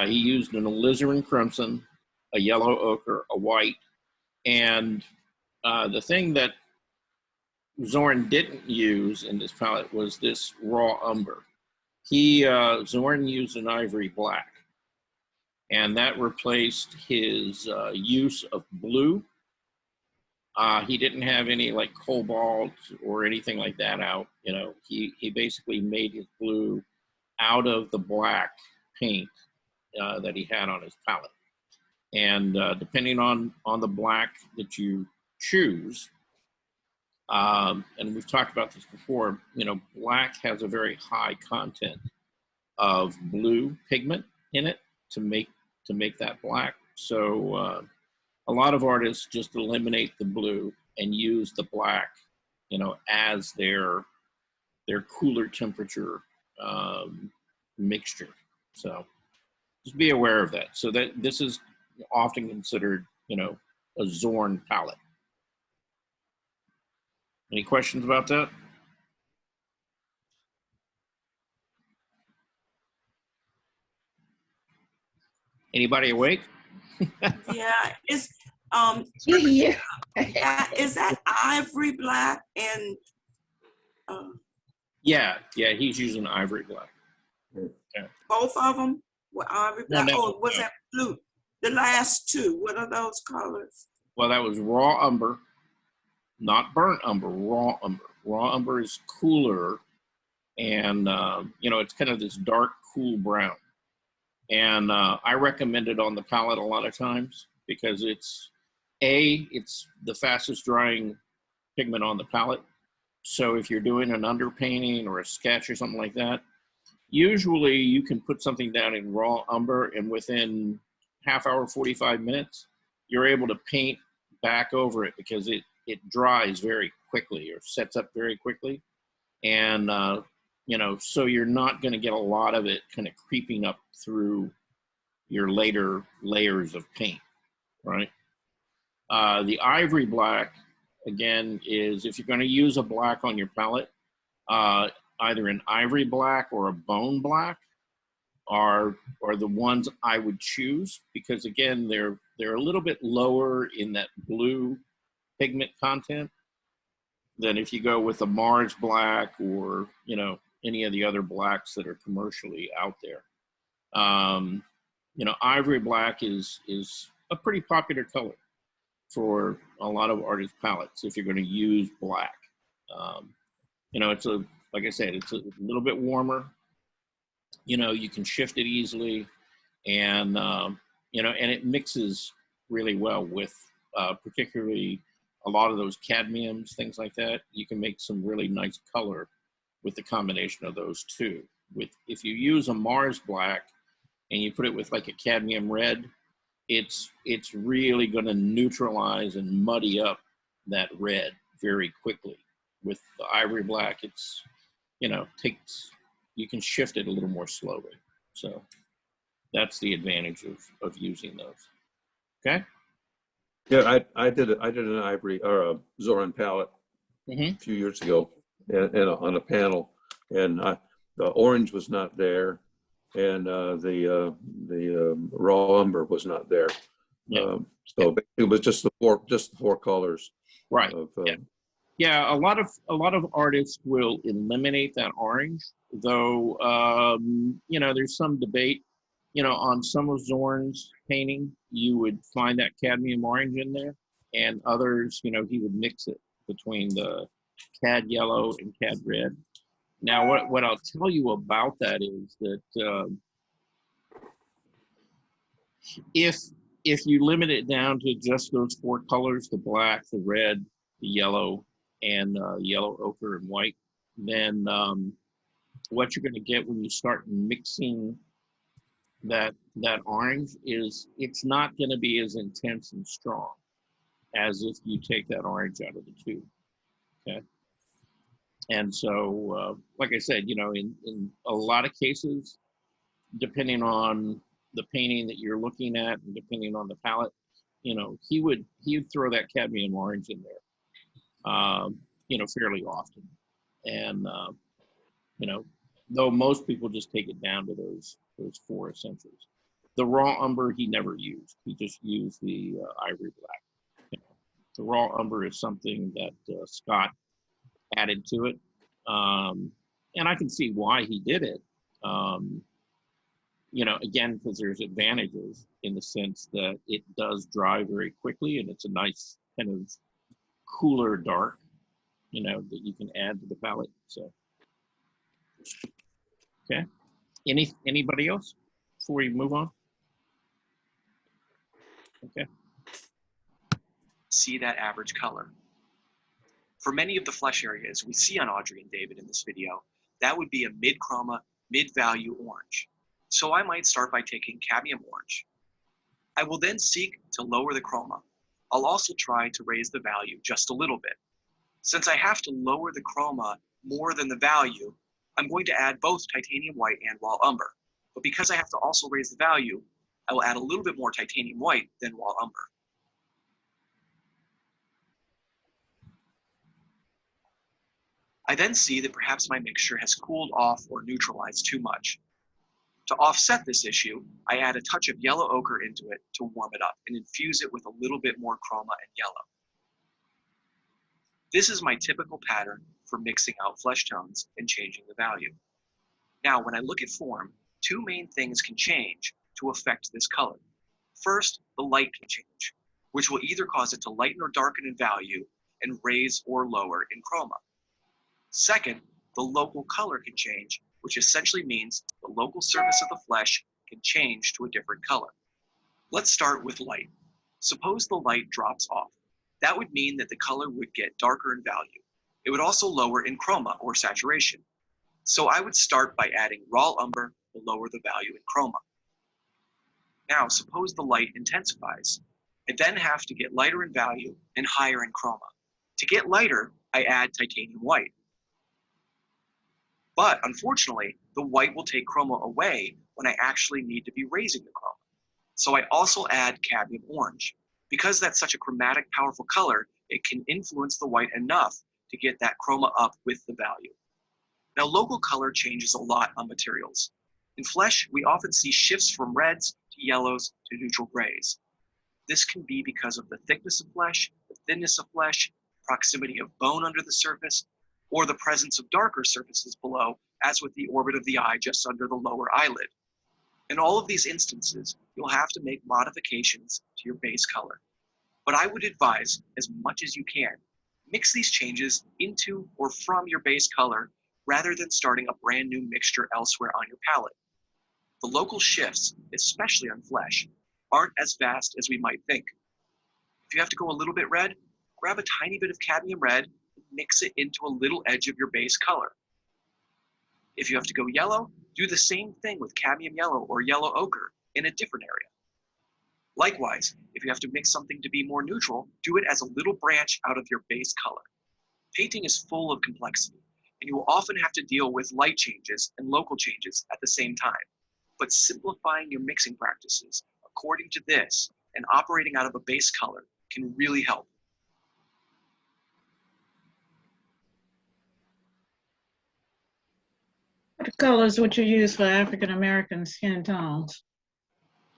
He used an alizarin crimson, a yellow ochre, a white, and the thing that Zorn didn't use in this palette was this raw umber. Zorn used an ivory black, and that replaced his use of blue. He didn't have any like cobalt or anything like that out. You know, he basically made his blue out of the black paint that he had on his palette. And depending on the black that you choose, and we've talked about this before, you know, black has a very high content of blue pigment in it to make that black. So a lot of artists just eliminate the blue and use the black, you know, as their cooler temperature mixture. So just be aware of that. So that this is often considered, you know, a Zorn palette. Any questions about that? Anybody awake? Yeah, it's Yeah. is that ivory black and Yeah, he's using ivory black. both of them were ivory No, black? no, Oh, was no. that blue? The last two, what are those colors? Well, that was raw umber, not burnt umber, raw umber. Raw umber is cooler, and you know, it's kind of this dark, cool brown. And I recommend it on the palette a lot of times because it's the fastest drying pigment on the palette. So if you're doing an underpainting or a sketch or something like that, usually you can put something down in raw umber, and within half hour, 45 minutes, you're able to paint back over it because it dries very quickly or sets up very quickly. And, you know, so you're not going to get a lot of it kind of creeping up through your later layers of paint, right? The ivory black, again, is if you're going to use a black on your palette, either an ivory black or a bone black are the ones I would choose because, again, they're a little bit lower in that blue pigment content than if you go with a Mars black or, you know, any of the other blacks that are commercially out there. You know, ivory black is a pretty popular color for a lot of artist palettes if you're going to use black. You know, like I said, it's a little bit warmer. You know, you can shift it easily, and you know, and it mixes really well with particularly a lot of those cadmiums, things like that. You can make some really nice color with the combination of those two. If you use a Mars black and you put it with like a cadmium red, it's really going to neutralize and muddy up that red very quickly. With the ivory black, it's, you know, you can shift it a little more slowly. So that's the advantage of using those. Okay. Yeah, I did an ivory or a Zorn palette a few years ago, and on a panel, and the orange was not there, and the raw umber was not there. Yeah. So it was just the four colors. Right. Of, Yeah, a lot of artists will eliminate that orange, though. You know, there's some debate. You know, on some of Zorn's painting, you would find that cadmium orange in there, and others, you know, he would mix it between the cad yellow and cad red. Now, what I'll tell you about that is that if you limit it down to just those four colors, the black, the red, the yellow, and yellow, ochre, and white, then what you're going to get when you start mixing that orange is it's not going to be as intense and strong as if you take that orange out of the tube. Okay. And so, like I said, you know, in a lot of cases, depending on the painting that you're looking at and depending on the palette, you know, he would throw that cadmium orange in there, you know, fairly often. And, you know, though most people just take it down to those four essentials. The raw umber he never used. He just used the ivory black. You know, the raw umber is something that Scott added to it. And I can see why he did it. You know, again, because there's advantages in the sense that it does dry very quickly and it's a nice kind of cooler dark, you know, that you can add to the palette. So, okay. Anybody else before we move on? Okay. See that average color. For many of the flesh areas we see on Audrey and David in this video, that would be a mid-chroma, mid-value orange. So I might start by taking cadmium orange. I will then seek to lower the chroma. I'll also try to raise the value just a little bit. Since I have to lower the chroma more than the value, I'm going to add both titanium white and raw umber. But because I have to also raise the value, I will add a little bit more titanium white than raw umber. I then see that perhaps my mixture has cooled off or neutralized too much. To offset this issue, I add a touch of yellow ochre into it to warm it up and infuse it with a little bit more chroma and yellow. This is my typical pattern for mixing out flesh tones and changing the value. Now, when I look at form, two main things can change to affect this color. First, the light can change, which will either cause it to lighten or darken in value and raise or lower in chroma. Second, the local color can change, which essentially means the local surface of the flesh can change to a different color. Let's start with light. Suppose the light drops off. That would mean that the color would get darker in value. It would also lower in chroma or saturation. So I would start by adding raw umber to lower the value in chroma. Now, suppose the light intensifies. I then have to get lighter in value and higher in chroma. To get lighter, I add titanium white. But unfortunately, the white will take chroma away when I actually need to be raising the chroma. So I also add cadmium orange. Because that's such a chromatic, powerful color, it can influence the white enough to get that chroma up with the value. Now, local color changes a lot on materials. In flesh, we often see shifts from reds to yellows to neutral grays. This can be because of the thickness of flesh, the thinness of flesh, proximity of bone under the surface, or the presence of darker surfaces below, as with the orbit of the eye just under the lower eyelid. In all of these instances, you'll have to make modifications to your base color. But I would advise, as much as you can, mix these changes into or from your base color rather than starting a brand new mixture elsewhere on your palette. The local shifts, especially on flesh, aren't as vast as we might think. If you have to go a little bit red, grab a tiny bit of cadmium red and mix it into a little edge of your base color. If you have to go yellow, do the same thing with cadmium yellow or yellow ochre in a different area. Likewise, if you have to mix something to be more neutral, do it as a little branch out of your base color. Painting is full of complexity, and you will often have to deal with light changes and local changes at the same time. But simplifying your mixing practices according to this and operating out of a base color can really help. What colors would you use for African American skin tones?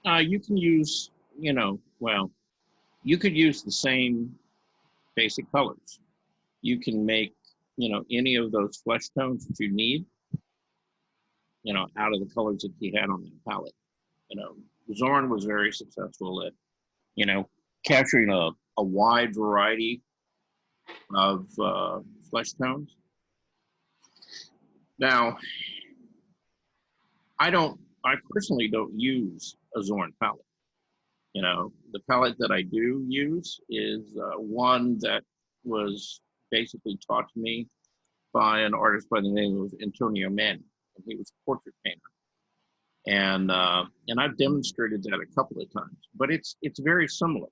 You can use, you could use the same basic colors. You can make, any of those flesh tones that you need, out of the colors that he had on that palette. Zorn was very successful at, capturing a wide variety of flesh tones. Now, I personally don't use a Zorn palette. The palette that I do use is one that was basically taught to me by an artist by the name of Antonio Manni, and he was a portrait painter. And I've demonstrated that a couple of times, but it's very similar.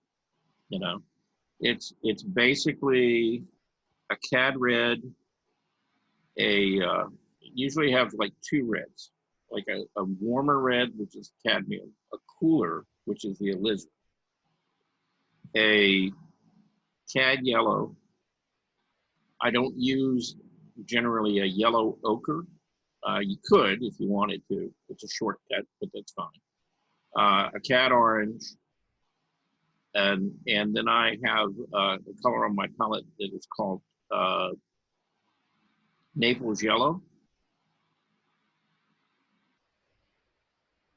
It's basically a cad red, usually have like two reds, like a warmer red, which is cadmium, a cooler, which is the alizarin, a cad yellow. I don't use generally a yellow ochre. You could if you wanted to. It's a shortcut, but that's fine. A cad orange, and then I have a color on my palette that is called Naples yellow,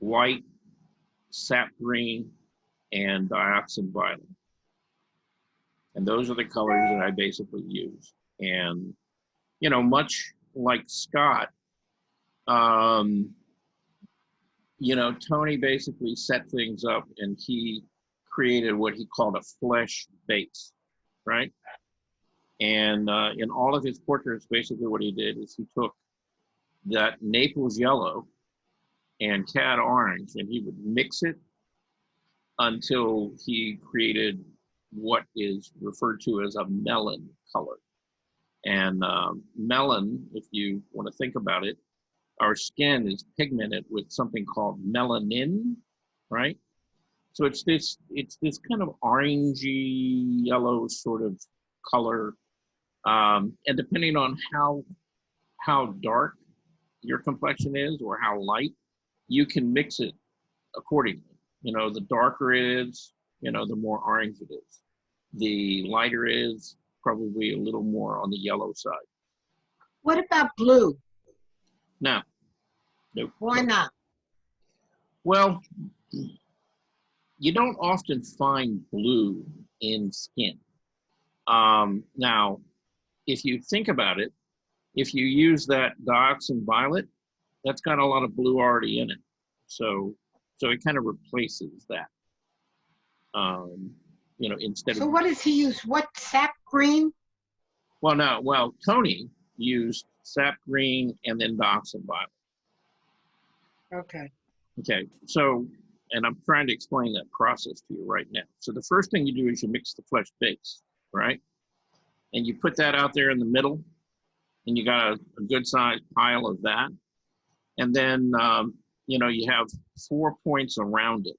white, sap green, and dioxin violet. And those are the colors that I basically use. And, you know, much like Scott, you know, Tony basically set things up and he created what he called a flesh base, right? And in all of his portraits, basically what he did is he took that Naples yellow and cad orange and he would mix it until he created what is referred to as a melon color. And melon, if you want to think about it, our skin is pigmented with something called melanin, right? So it's this kind of orangey yellow sort of color. And depending on how dark your complexion is or how light, you can mix it accordingly. You know, the darker it is, you know, the more orange it is. The lighter it is, probably a little more on the yellow side. What about blue? No. Nope. Why not? Well, you don't often find blue in skin. Now, if you think about it, if you use that dioxin violet, that's got a lot of blue already in it. So it kind of replaces that. You know, instead So of. what does he use? What, sap green? Well, no. Well, Tony used sap green and then dioxin violet. Okay. Okay. So, and I'm trying to explain that process to you right now. So the first thing you do is you mix the flesh base, right? And you put that out there in the middle, and you got a good sized pile of that. And then, you know, you have 4 points around it.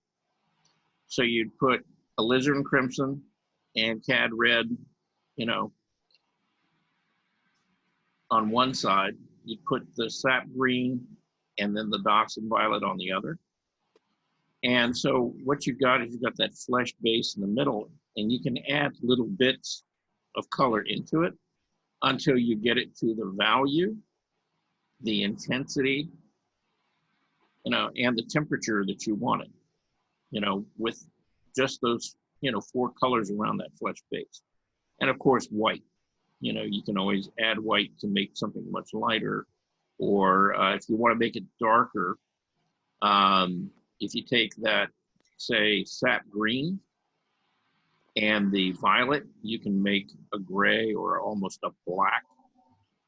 So you'd put alizarin crimson and cad red, you know, on one side. You'd put the sap green and then the dioxin violet on the other. And so what you've got is you've got that flesh base in the middle, and you can add little bits of color into it until you get it to the value, the intensity, you know, and the temperature that you want it, you know, with just those, you know, 4 colors around that flesh base. And of course, white. You know, you can always add white to make something much lighter, or if you want to make it darker, if you take that, say, sap green and the violet, you can make a gray or almost a black.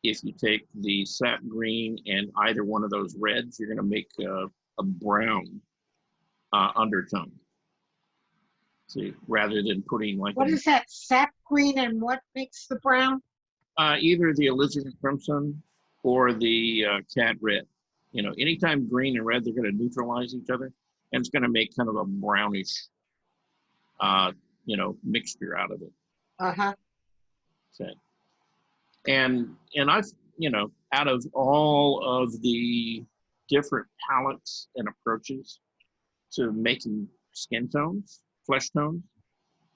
If you take the sap green and either one of those reds, you're going to make a brown undertone. See, rather than putting like What is that, sap green, and what makes the brown? either the alizarin crimson or the cad red. You know, anytime green and red, they're going to neutralize each other, and it's going to make kind of a brownish, you know, mixture out of it. Uh-huh. So, and I've, you know, out of all of the different palettes and approaches to making skin tones, flesh tones,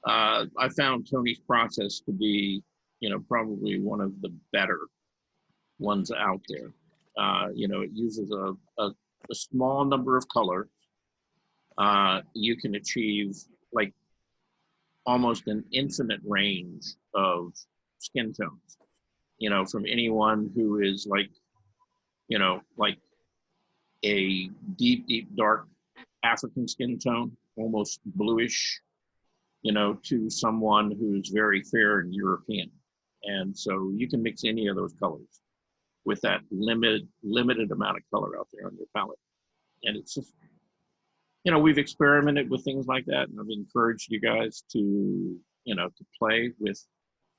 I found Tony's process to be, you know, probably one of the better ones out there. You know, it uses a small number of colors. You can achieve like almost an infinite range of skin tones, you know, from anyone who is like, you know, like a deep, deep, dark African skin tone, almost bluish, you know, to someone who's very fair and European. And so you can mix any of those colors with that limited amount of color out there on your palette. And it's just, you know, we've experimented with things like that, and I've encouraged you guys to, you know, to play with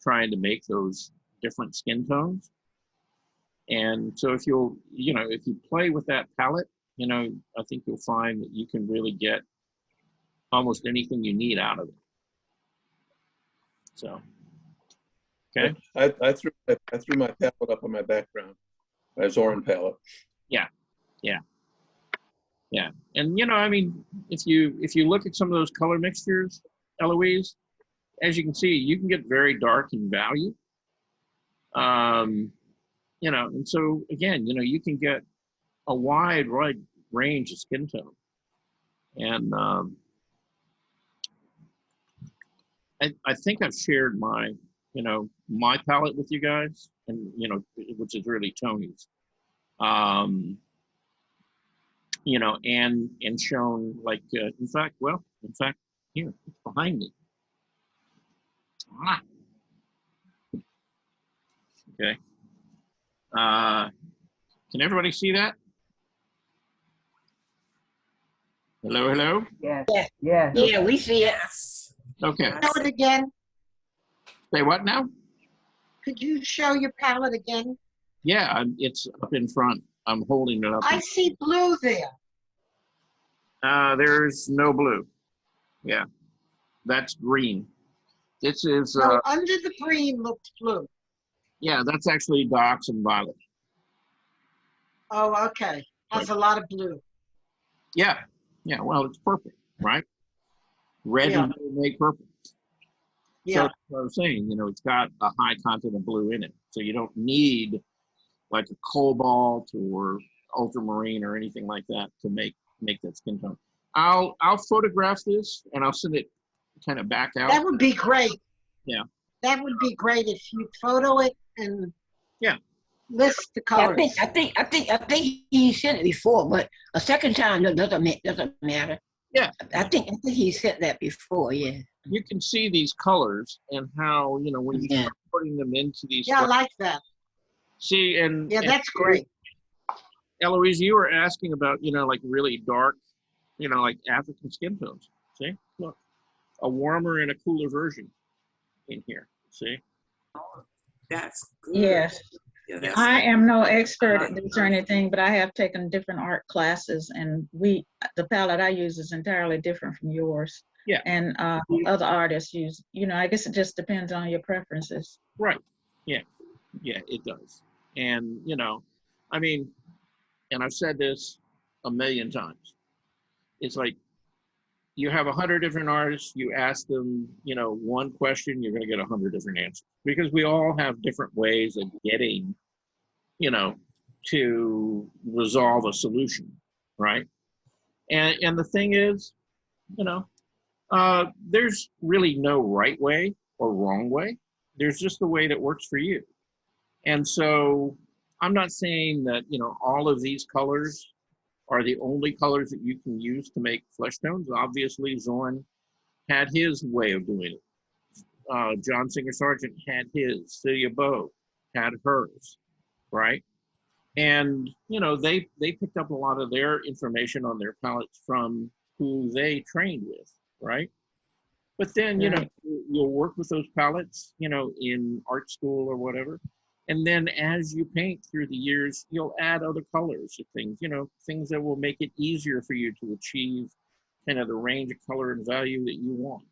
trying to make those different skin tones. And so if you'll, you know, if you play with that palette, you know, I think you'll find that you can really get almost anything you need out of it. So, okay. I threw my palette up on my background, my Zoran palette. Yeah, yeah, yeah. And you know, I mean, if you look at some of those color mixtures, Eloise, as you can see, you can get very dark in value. You know, and so again, you know, you can get a wide range of skin tone. And I think I've shared my, my palette with you guys, and, which is really Tony's. And shown like, in fact, here, it's behind me. Ah. Okay. Can everybody see that? Hello, hello? Yeah. Yeah, we see it. Yes. Okay. Show it again. Say what now? Could you show your palette again? Yeah, it's up in front. I'm holding it up. I see blue there. There's no blue. Yeah, that's green. This is, No, under the green looks blue. yeah, that's actually Docs and Violet. Oh, okay. Has a lot of blue. Yeah, well, it's purple, right? Red Yeah. is going to make purple. So Yeah. that's what I was saying, it's got a high content of blue in it. So you don't need like a cobalt or ultramarine or anything like that to make that skin tone. I'll photograph this and I'll send it kind of back out. That would be great. Yeah. That would be great if you photo it and Yeah. list the I colors. think he sent it before, but a second time doesn't matter. Yeah. I think he sent that before. Yeah. You can see these colors and how, when you Yeah. start putting them into these. Yeah, I like that. See, and Yeah, that's great. Eloise, you were asking about, like really dark, like African skin tones. See, look, a warmer and a cooler version in here. See? That's good. Yes. Yeah, that's I am no expert at this or anything, but I have taken different art classes, and the palette I use is entirely different from yours. Yeah. And other artists use, I guess it just depends on your preferences. Right. Yeah, it does. And, and I've said this a million times. It's like you have 100 different artists, you ask them, one question, you're going to get 100 different answers because we all have different ways of getting, to resolve a solution, right? And the thing is, there's really no right way or wrong way. There's just the way that works for you. And so I'm not saying that, all of these colors are the only colors that you can use to make flesh tones. Obviously, Zorn had his way of doing it. John Singer Sargent had his. Celia Bow had hers, right? And, they picked up a lot of their information on their palettes from who they trained with, right? But then, you'll work with those palettes, in art school or whatever. And then as you paint through the years, you'll add other colors to things, things that will make it easier for you to achieve kind of the range of color and value that you want,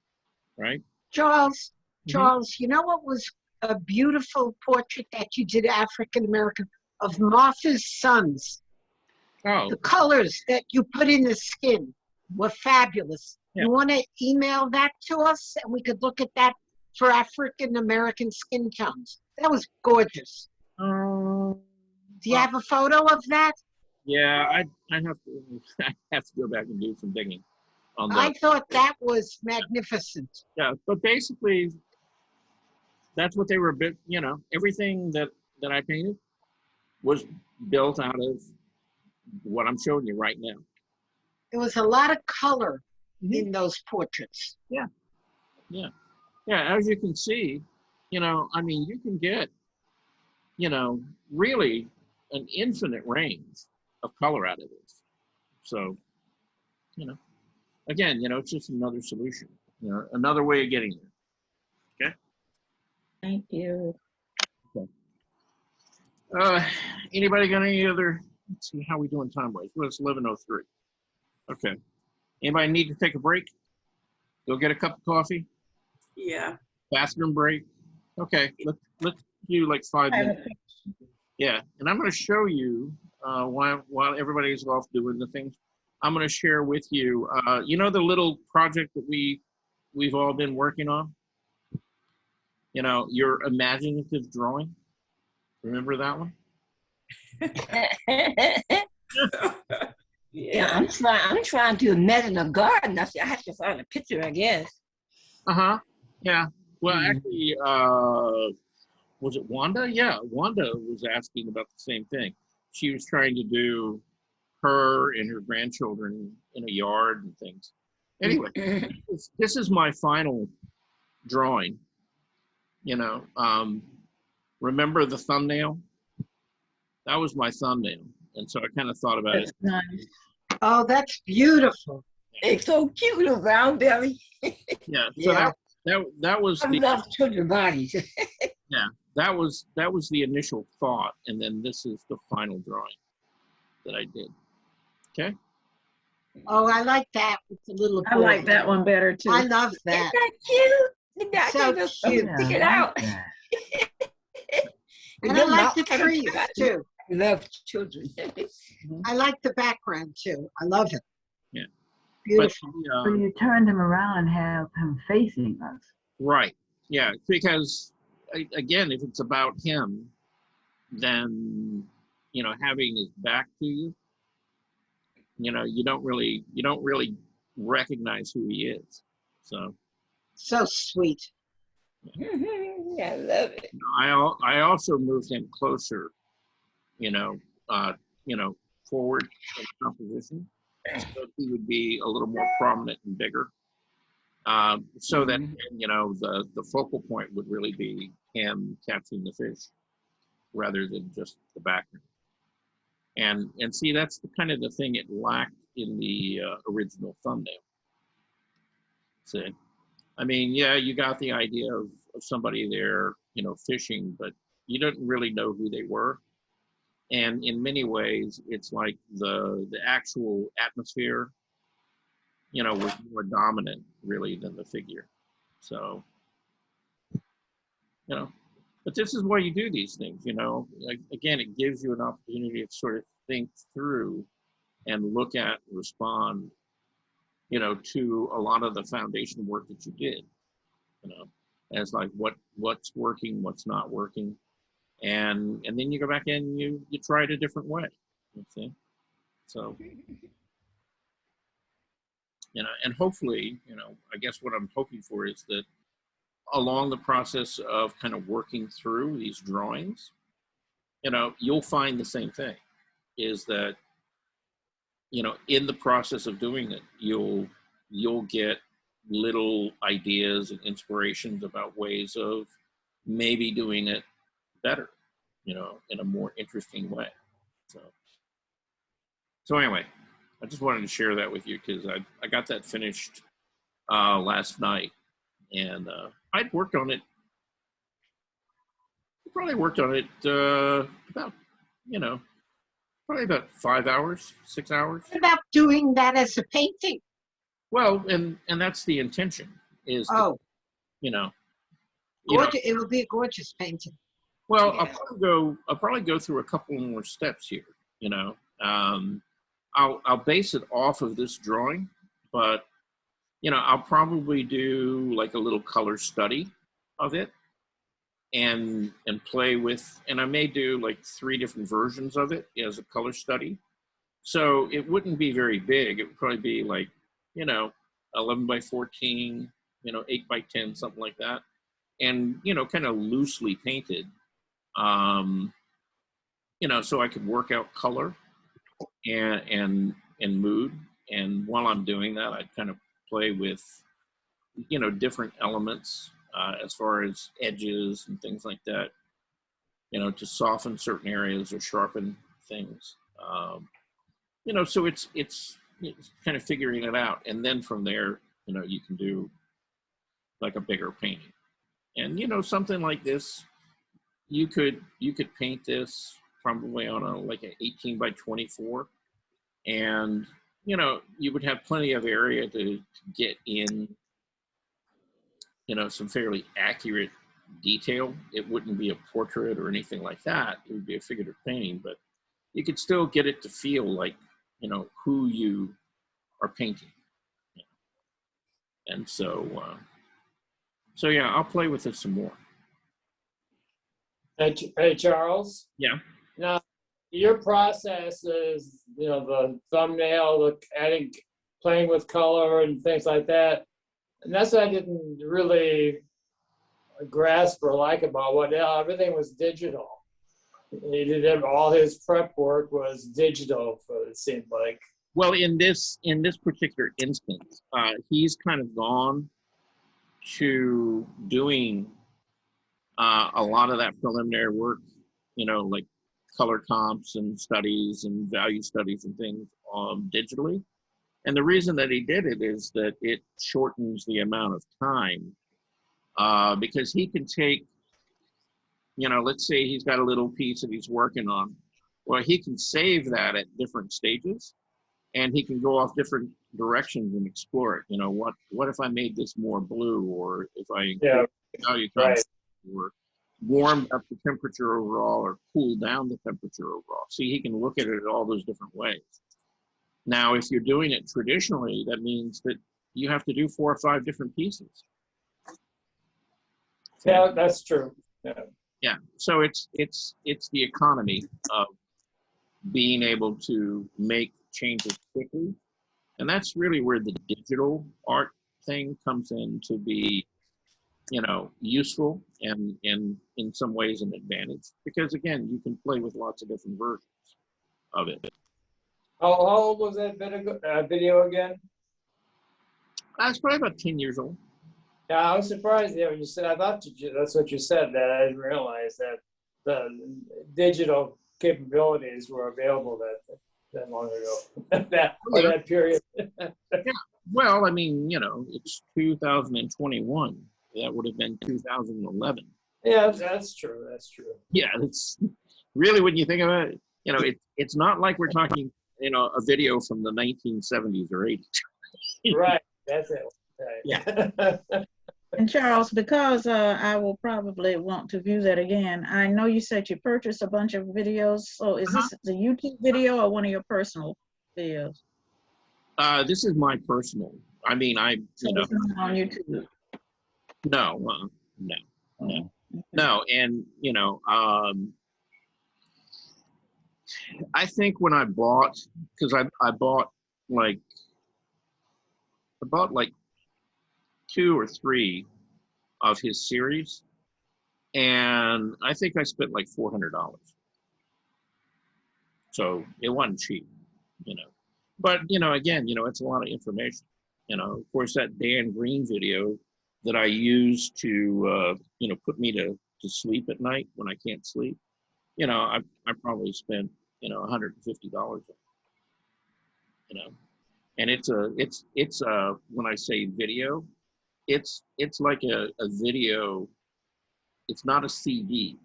right? Charles, Mhm. you know what was a beautiful portrait that you did, African American, of Martha's sons? Oh, The colors that you put in the skin were fabulous. Yeah. You want to email that to us and we could look at that for African American skin tones? That was gorgeous. Do you have a photo of that? yeah, I have to, I have to go back and do some digging on I that. thought that was magnificent. Yeah, but basically, that's what they were, everything that I painted was built out of what I'm showing you right now. There was a lot of color Mhm. in those portraits. Yeah, as you can see, you can get, really an infinite range of color out of this. So, again, it's just another solution, another way of getting there. Thank you. Anybody got any other, let's see how we doing time-wise. Well, it's 11:03. Okay. Anybody need to take a break? Go get a cup of coffee? Yeah. Bathroom break? Okay, let's do like 5 minutes. Yeah, and I'm going to show you while everybody's off doing the things. I'm going to share with you. The little project that we've all been working on. Your imaginative drawing. Remember that one? Yeah, I'm trying to imagine a garden. I have to find a picture, I guess. Uh-huh. Yeah. Well, actually, was it Wanda? Yeah, Wanda was asking about the same thing. She was trying to do her and her grandchildren in a yard and things. Anyway, this is my final drawing. You know, remember the thumbnail? That was my thumbnail, and so I kind of thought about it. That's nice. Oh, that's beautiful. It's so cute, little round belly. Yeah. So that was I the love children's bodies. that was the initial thought, and then this is the final drawing that I did. Okay. Oh, I like that with the little boy. I like that one better too. I love that. Isn't that cute? That So just cute. stick it out. And I like the trees too. I love children. I like the background too. I love it. Yeah. Beautiful. So you turned him around and have him facing us. Right. Yeah. Because again, if it's about him, then having his back to you, you don't really recognize who he is. So sweet. I love it. I also moved him closer, forward in composition, so he would be a little more prominent and bigger. So that the focal point would really be him catching the fish, rather than just the background. And see, that's the kind of the thing it lacked in the original thumbnail. See, I mean, yeah, you got the idea of somebody there, fishing, but you didn't really know who they were. And in many ways, it's like the actual atmosphere, was more dominant really than the figure. So, but this is why you do these things, like, again, it gives you an opportunity to sort of think through and look at and respond, to a lot of the foundation work that you did, as like what's working, what's not working. And then you go back in and you try it a different way, you see? So, and hopefully, I guess what I'm hoping for is that along the process of kind of working through these drawings, you'll find the same thing, is that, in the process of doing it, you'll get little ideas and inspirations about ways of maybe doing it better, in a more interesting way. So anyway, I just wanted to share that with you because I got that finished last night, and I'd worked on it. Probably worked on it about, probably about 5 hours, 6 hours. What about doing that as a painting? Well, and that's the intention is, to, gorgeous. It will be a gorgeous painting. Well, I'll probably go through a couple more steps here. I'll base it off of this drawing, but I'll probably do like a little color study of it, and play with, and I may do like 3 different versions of it as a color study. So it wouldn't be very big. It would probably be like 11 by 14, 8 by 10, something like that, and kind of loosely painted. So I could work out color and mood. And while I'm doing that, I kind of play with, different elements as far as edges and things like that, to soften certain areas or sharpen things. So it's kind of figuring it out. And then from there, you can do like a bigger painting. And, something like this, you could paint this probably on like an 18 by 24, and you would have plenty of area to get in some fairly accurate detail. It wouldn't be a portrait or anything like that. It would be a figurative painting, but you could still get it to feel like who you are painting. And so yeah, I'll play with it some more. Hey, Charles. Yeah. Now, your process is, the thumbnail, adding, playing with color and things like that. And that's what I didn't really grasp or like about what everything was digital. He did all his prep work was digital. It seemed like. Well, in this particular instance, he's kind of gone to doing a lot of that preliminary work, like color comps and studies and value studies and things digitally. And the reason that he did it is that it shortens the amount of time because he can take, let's say he's got a little piece that he's working on. Well, he can save that at different stages and he can go off different directions and explore it. What if I made this more blue, or if I value right. or warmed up the temperature overall or cooled down the temperature overall. See, he can look at it all those different ways. Now, if you're doing it traditionally, that means that you have to do 4 or 5 different pieces. Yeah, that's true. Yeah. So it's the economy of being able to make changes quickly. And that's really where the digital art thing comes in to be, useful and in some ways an advantage. Because again, you can play with lots of different versions of it. How old was that video again? It's probably about 10 years old. Yeah, I was surprised when you said, I thought that's what you said, that I didn't realize that the digital capabilities were available that long ago, that period. Yeah. Well, I mean, it's 2021. That would have been 2011. Yeah, that's true. That's true. Yeah, it's really, when you think about it, it's not like we're talking, a video from the 1970s or 80s. Right, that's it. Right. Yeah. And Charles, because I will probably want to view that again, I know you said you purchased a bunch of videos. So is this the YouTube video or one of your personal videos? This is my personal. I mean, So it's not on YouTube. No, no. And, I think when I bought, because I bought like 2 or 3 of his series, and I think I spent like $400. So it wasn't cheap, But, again, it's a lot of information. Of course, that Dan Green video that I use to, put me to sleep at night when I can't sleep, I probably spent, $150, and it's when I say video, it's like a video. It's not a CD.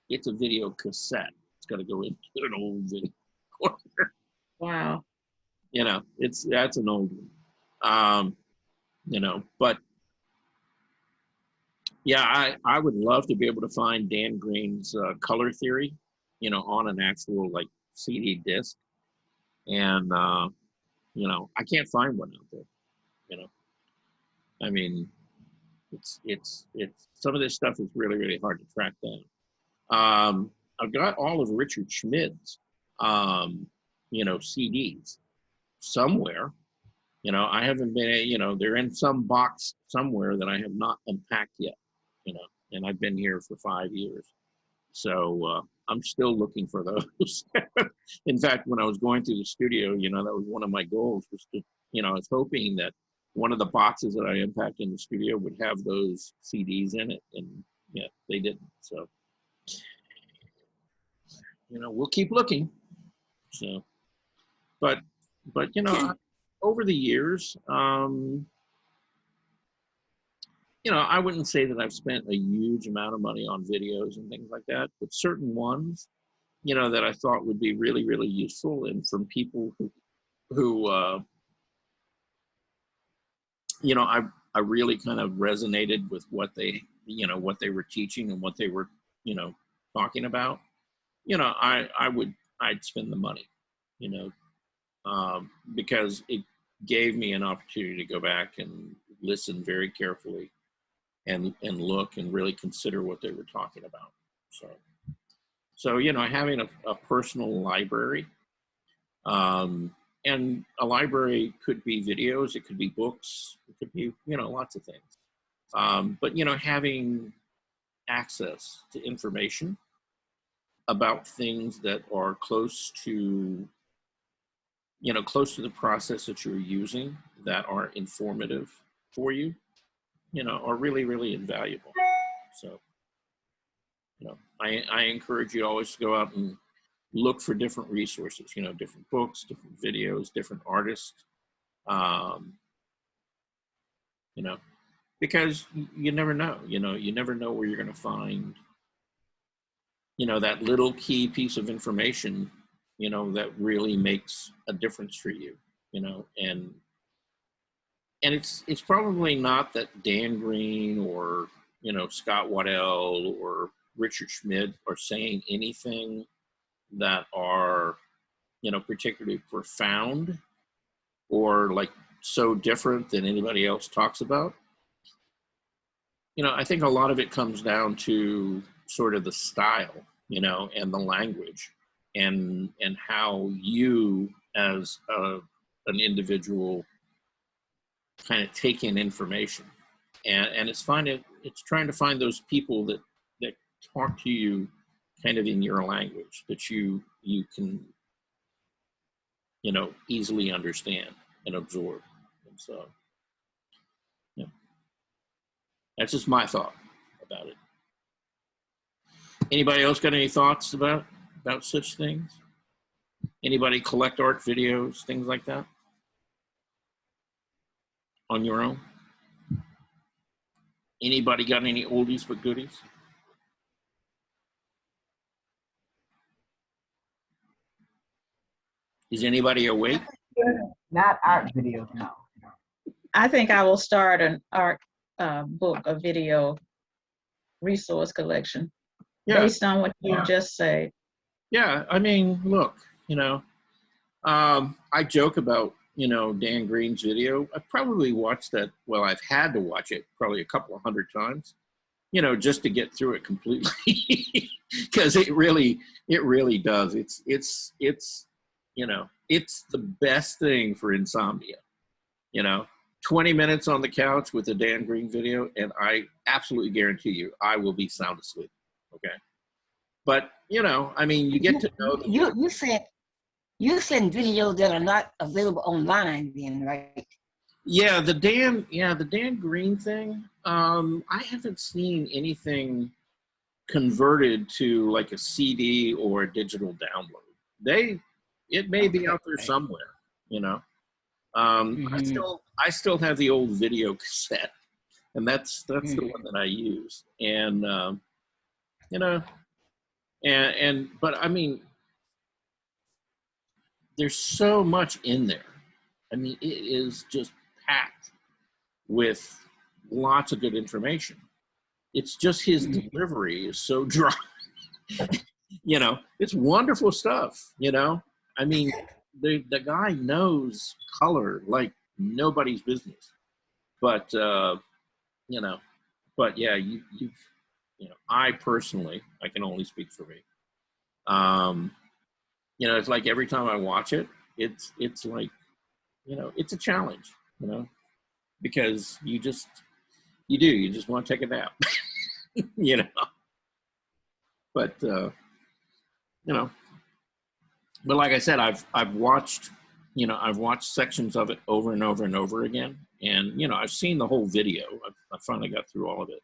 It's a video cassette. It's got to go into an old video. Wow. That's an old one. But yeah, I would love to be able to find Dan Green's color theory, on an actual like CD disc. And, I can't find one out there, I mean, it's some of this stuff is really, really hard to track down. I've got all of Richard Schmid's, CDs somewhere. I haven't been, they're in some box somewhere that I have not unpacked yet, and I've been here for 5 years. So I'm still looking for those. In fact, when I was going through the studio, that was one of my goals, was to, I was hoping that one of the boxes that I unpacked in the studio would have those CDs in it. And yeah, they didn't. So, we'll keep looking. So, but over the years, I wouldn't say that I've spent a huge amount of money on videos and things like that, but certain ones, that I thought would be really, really useful, and from people who I really kind of resonated with what they were teaching and what they were, talking about, I'd spend the money, because it gave me an opportunity to go back and listen very carefully and look and really consider what they were talking about. So having a personal library, and a library could be videos, it could be books, it could be, lots of things. But, having access to information about things that are close to, close to the process that you're using, that are informative for you, are really, really invaluable. So, I encourage you always to go out and look for different resources, different books, different videos, different artists, because you never know, you never know where you're going to find, that little key piece of information, that really makes a difference for you, and it's probably not that Dan Green or, Scott Waddell or Richard Schmidt are saying anything that are, particularly profound or like so different than anybody else talks about. I think a lot of it comes down to sort of the style, and the language and how you as an individual kind of take in information. And it's trying to find those people that talk to you kind of in your language that you can, easily understand and absorb. And so, that's just my thought about it. Anybody else got any thoughts about such things? Anybody collect art videos, things like that? On your own? Anybody got any oldies but goodies? Is anybody awake? Not art videos, no. I think I will start an art book, a video resource collection based on what you just said. Yeah, I mean, look, I joke about, Dan Green's video. I've probably watched that. Well, I've had to watch it probably a couple of hundred times, just to get through it completely, because it really does. It's the best thing for insomnia. 20 minutes on the couch with a Dan Green video, and I absolutely guarantee you, I will be sound asleep. Okay. But, I mean, you get to know. You send videos that are not available online then, right? Yeah, the Dan Green thing, I haven't seen anything converted to like a CD or a digital download. It may be out there somewhere, I still have the old video cassette, and that's the one that I use. And, but I mean, there's so much in there. I mean, it is just packed with lots of good information. It's just his delivery is so dry. It's wonderful stuff, I mean, the guy knows color like nobody's business. But, but yeah, I personally, I can only speak for me. It's like every time I watch it, it's like, it's a challenge, because you just want to take a nap, but, but like I said, I've watched sections of it over and over and over again. And, I've seen the whole video. I finally got through all of it.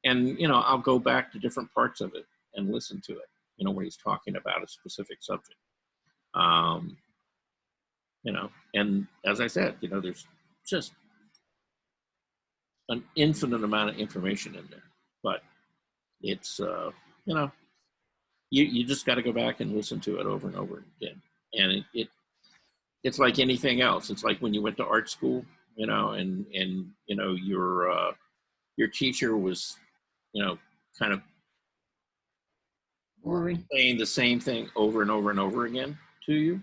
And, I'll go back to different parts of it and listen to it, when he's talking about a specific subject. And as I said, there's just an infinite amount of information in there, but it's, you just got to go back and listen to it over and over again. And it's like anything else. It's like when you went to art school, and your teacher was, kind of saying the same thing over and over and over again to you.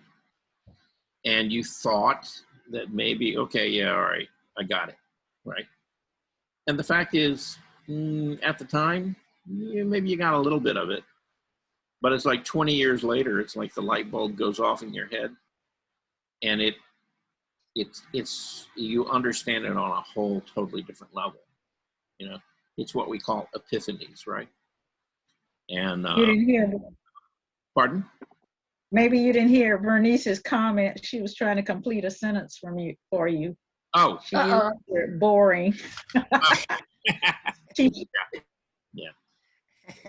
And you thought that maybe, okay, yeah, all right, I got it, right? And the fact is, at the time, maybe you got a little bit of it, but it's like 20 years later, it's like the light bulb goes off in your head, and you understand it on a whole totally different level. It's what we call epiphanies, right? And You didn't hear, pardon? maybe you didn't hear Bernice's comment. She was trying to complete a sentence for you. Oh, She used the word boring. yeah.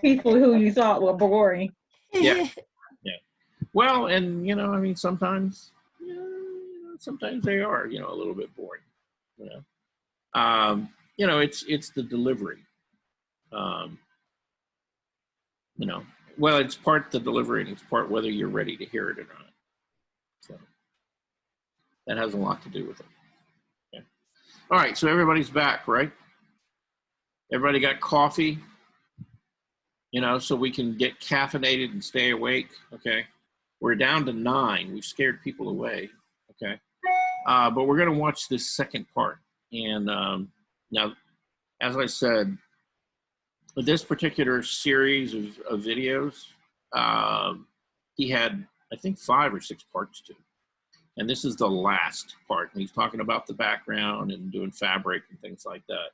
People who you thought were boring. Yeah. Yeah. Well, and you know, I mean, sometimes they are, you know, a little bit boring. You know, it's the delivery. You know, well, it's part the delivery and it's part whether you're ready to hear it or not. So that has a lot to do with it. Okay. All right, so everybody's back, right? Everybody got coffee, you know, so we can get caffeinated and stay awake. Okay. We're down to 9. We've scared people away. Okay. But we're going to watch this second part. And now, as I said, this particular series of videos, he had, I think, 5 or 6 parts to. And this is the last part. And he's talking about the background and doing fabric and things like that.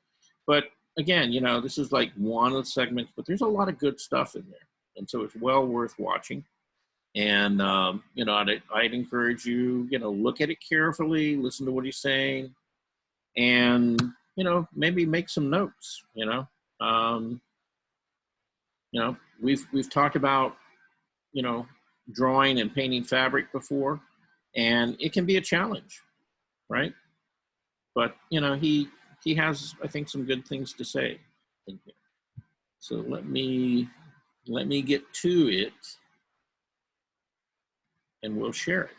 But again, you know, this is like one of the segments, but there's a lot of good stuff in there. And so it's well worth watching. And, you know, I'd encourage you, you know, look at it carefully, listen to what he's saying, and, you know, maybe make some notes, you know. You know, we've talked about, you know, drawing and painting fabric before, and it can be a challenge, right? But, you know, he has, I think, some good things to say in here. So let me get to it, and we'll share it.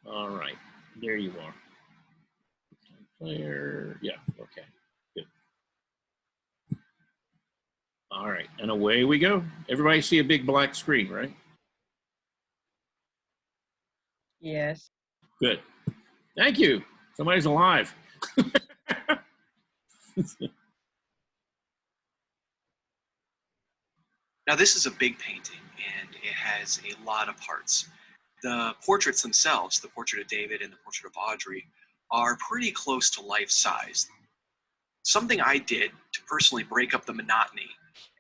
All right, there you are. Player, yeah, okay, good. All right, and away we go. Everybody see a big black screen, right? Yes. Good. Thank you. Somebody's alive. Now this is a big painting and it has a lot of parts. The portraits themselves, the portrait of David and the portrait of Audrey, are pretty close to life size. Something I did to personally break up the monotony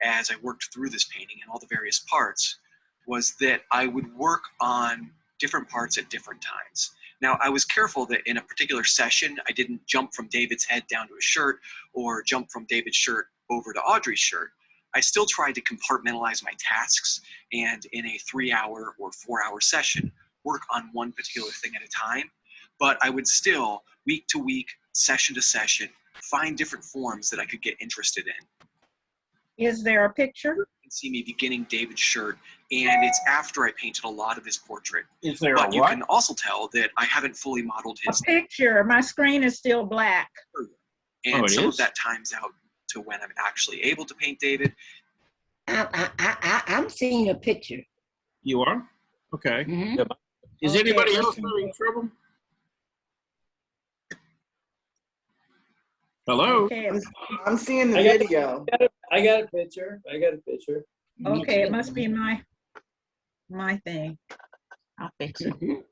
as I worked through this painting and all the various parts was that I would work on different parts at different times. Now, I was careful that in a particular session, I didn't jump from David's head down to his shirt or jump from David's shirt over to Audrey's shirt. I still tried to compartmentalize my tasks and in a 3-hour or 4-hour session, work on one particular thing at a time. But I would still, week to week, session to session, find different forms that I could get interested in. Is there a picture? You can see me beginning David's shirt, and it's after I painted a lot of his portrait. Is there but a you what? can also tell that I haven't fully modeled A his picture. My screen is still black. and Oh, it some is? of that times out to when I'm actually able to paint David. I'm seeing a picture. You are? Okay. Mhm. Is Okay, anybody else listen. having trouble? Hello? Okay, I'm seeing the I got- video. I got a picture. I got a picture. okay, it must be my thing. I'll fix it. Mhm.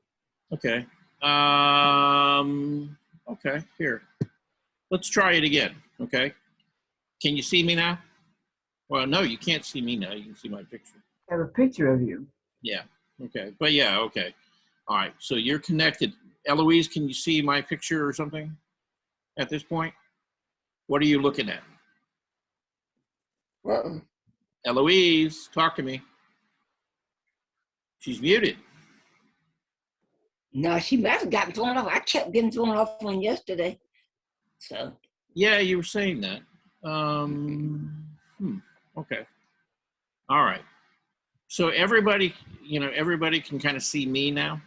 Okay. Okay, here. Let's try it again, okay? Can you see me now? Well, no, you can't see me now. You can see my picture. I have a picture of you. Yeah, okay. But yeah, okay. All right, so you're connected. Eloise, can you see my picture or something at this point? What are you looking at? Uh-oh. Eloise, talk to me. She's muted. No, she must have gotten thrown off. I kept getting thrown off on yesterday. So, Yeah, you were saying that. Okay. All right. So everybody, you know, everybody can kind of see me now,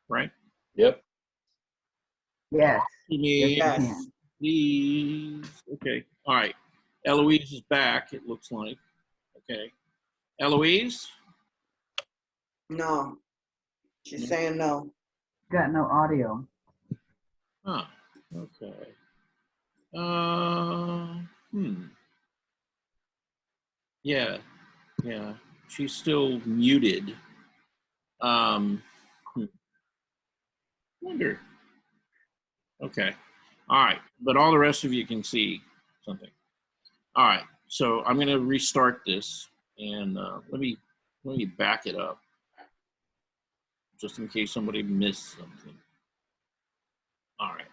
right? Yep. Yes. See me. Yes. Please. Okay. All right. Eloise is back, it looks like. Okay. Eloise? No. She's saying no. Got no audio. Huh. Okay. Yeah. Yeah. She's still muted. Wonder. Okay. All right. But all the rest of you can see something. All right, so I'm going to restart this, and let me back it up, just in case somebody missed something. All right.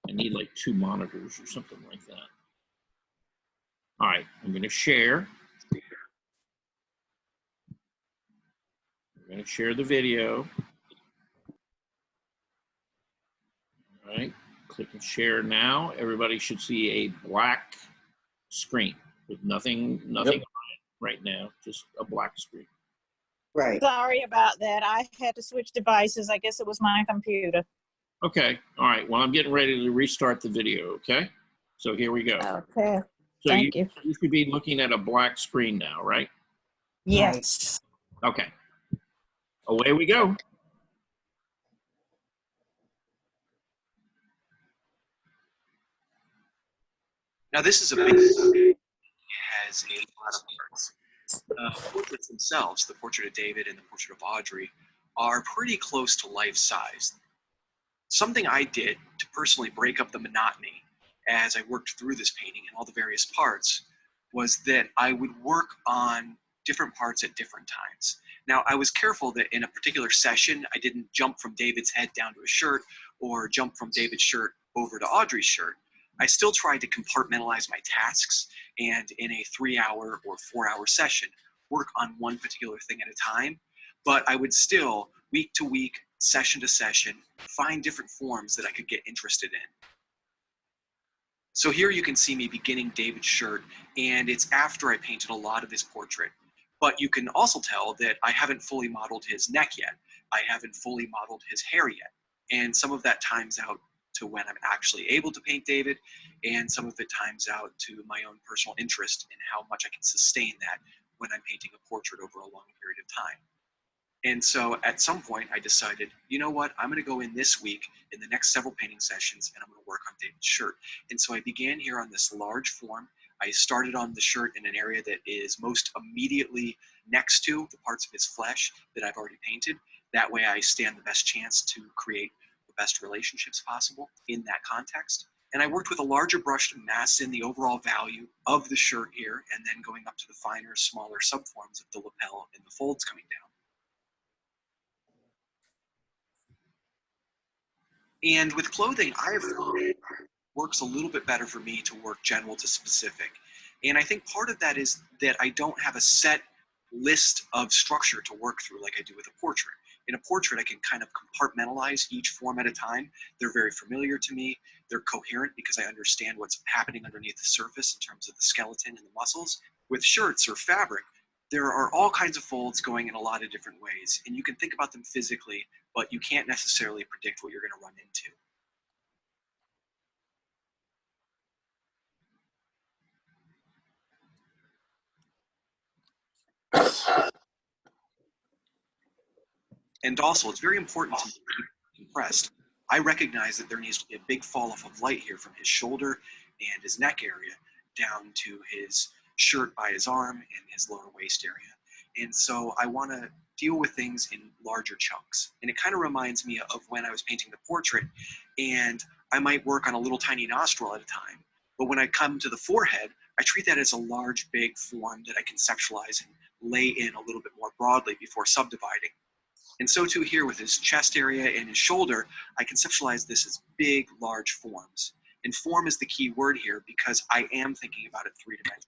I need like 2 monitors or something like that. All right, I'm going to share. I'm going to share the video. All right, click and share now. Everybody should see a black screen with nothing on it right now, just a black screen. Right. Sorry about that. I had to switch devices. I guess it was my computer. Okay, all right. Well, I'm getting ready to restart the video, okay? So here we go. Okay, So thank you. You should be looking at a black screen now, right? Yes. Okay. Away we go. Now this is a big, it has a lot of parts. Portraits themselves, the portrait of David and the portrait of Audrey, are pretty close to life size. Something I did to personally break up the monotony as I worked through this painting and all the various parts was that I would work on different parts at different times. Now, I was careful that in a particular session, I didn't jump from David's head down to his shirt or jump from David's shirt over to Audrey's shirt. I still tried to compartmentalize my tasks and in a 3-hour or 4-hour session, work on one particular thing at a time, but I would still, week to week, session to session, find different forms that I could get interested in. So here you can see me beginning David's shirt, and it's after I painted a lot of his portrait. But you can also tell that I haven't fully modeled his neck yet. I haven't fully modeled his hair yet. And some of that times out to when I'm actually able to paint David, and some of it times out to my own personal interest in how much I can sustain that when I'm painting a portrait over a long period of time. And so at some point I decided, you know what, I'm gonna go in this week in the next several painting sessions and I'm gonna work on David's shirt. And so I began here on this large form. I started on the shirt in an area that is most immediately next to the parts of his flesh that I've already painted. That way I stand the best chance to create the best relationships possible in that context. And I worked with a larger brush to mass in the overall value of the shirt here, and then going up to the finer, smaller subforms of the lapel and the folds coming down. And with clothing, I have found it works a little bit better for me to work general to specific. And I think part of that is that I don't have a set list of structure to work through like I do with a portrait. In a portrait, I can kind of compartmentalize each form at a time. They're very familiar to me. They're coherent because I understand what's happening underneath the surface in terms of the skeleton and the muscles. With shirts or fabric, there are all kinds of folds going in a lot of different ways, and you can think about them physically, but you can't necessarily predict what you're going to run into. And also, it's very important to be impressed. I recognize that there needs to be a big fall off of light here from his shoulder and his neck area down to his shirt by his arm and his lower waist area. And so I want to deal with things in larger chunks. And it kind of reminds me of when I was painting the portrait, and I might work on a little tiny nostril at a time. But when I come to the forehead, I treat that as a large, big form that I conceptualize and lay in a little bit more broadly before subdividing. And so too here with his chest area and his shoulder, I conceptualize this as big, large forms. And form is the key word here because I am thinking about it 3-dimensionally.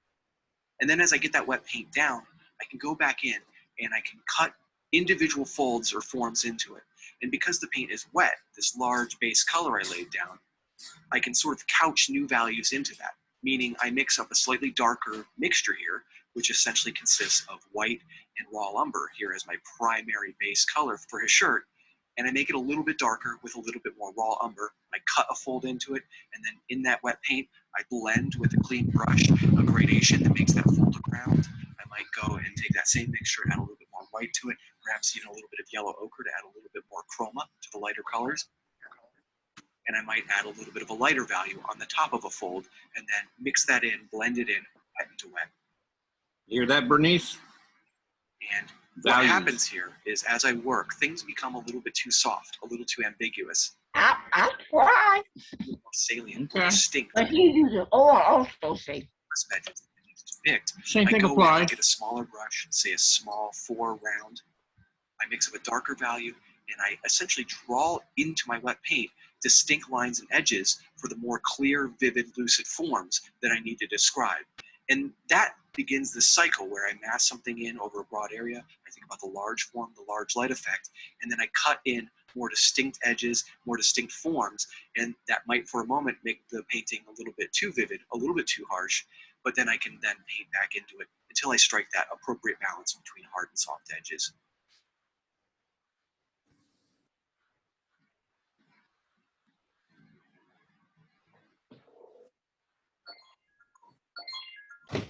And then as I get that wet paint down, I can go back in and I can cut individual folds or forms into it. And because the paint is wet, this large base color I laid down, I can sort of couch new values into that, meaning I mix up a slightly darker mixture here, which essentially consists of white and raw umber here as my primary base color for his shirt. And I make it a little bit darker with a little bit more raw umber. I cut a fold into it, and then in that wet paint, I blend with a clean brush a gradation that makes that fold look round. I might go and take that same mixture, add a little bit more white to it, perhaps even a little bit of yellow ochre to add a little bit more chroma to the lighter colors. And I might add a little bit of a lighter value on the top of a fold, and then mix that in, blend it in, wet into wet. You hear that, Bernice? And what happens here is as I work, things become a little bit too soft, a little too ambiguous. I try. More salient, Okay. more distinct. But he uses oil also, say. Edges that you just picked. Same I thing go in, I applies. get a smaller brush, say a small 4 round. I mix up a darker value, and I essentially draw into my wet paint distinct lines and edges for the more clear, vivid, lucid forms that I need to describe. And that begins this cycle where I mask something in over a broad area. I think about the large form, the large light effect, and then I cut in more distinct edges, more distinct forms, and that might for a moment make the painting a little bit too vivid, a little bit too harsh, but then I can then paint back into it until I strike that appropriate balance between hard and soft edges.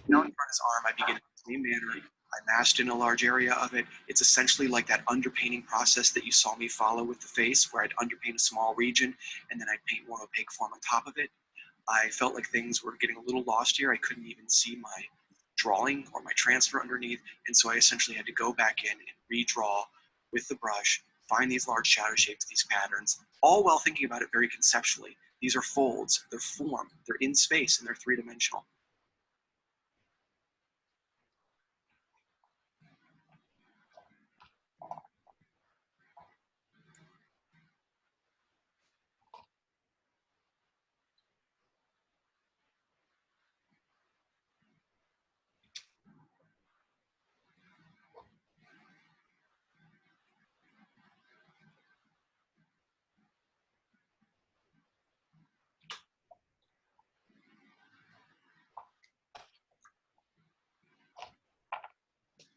Now in front of his arm, I begin in the same manner. I masked in a large area of it. It's essentially like that underpainting process that you saw me follow with the face, where I'd underpaint a small region and then I'd paint more opaque form on top of it. I felt like things were getting a little lost here. I couldn't even see my drawing or my transfer underneath, and so I essentially had to go back in and redraw with the brush, find these large shadow shapes, these patterns, all while thinking about it very conceptually. These are folds, they're form, they're in space, and they're three-dimensional.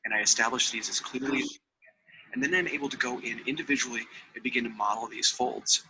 And I establish these as clearly, and then I'm able to go in individually and begin to model these folds.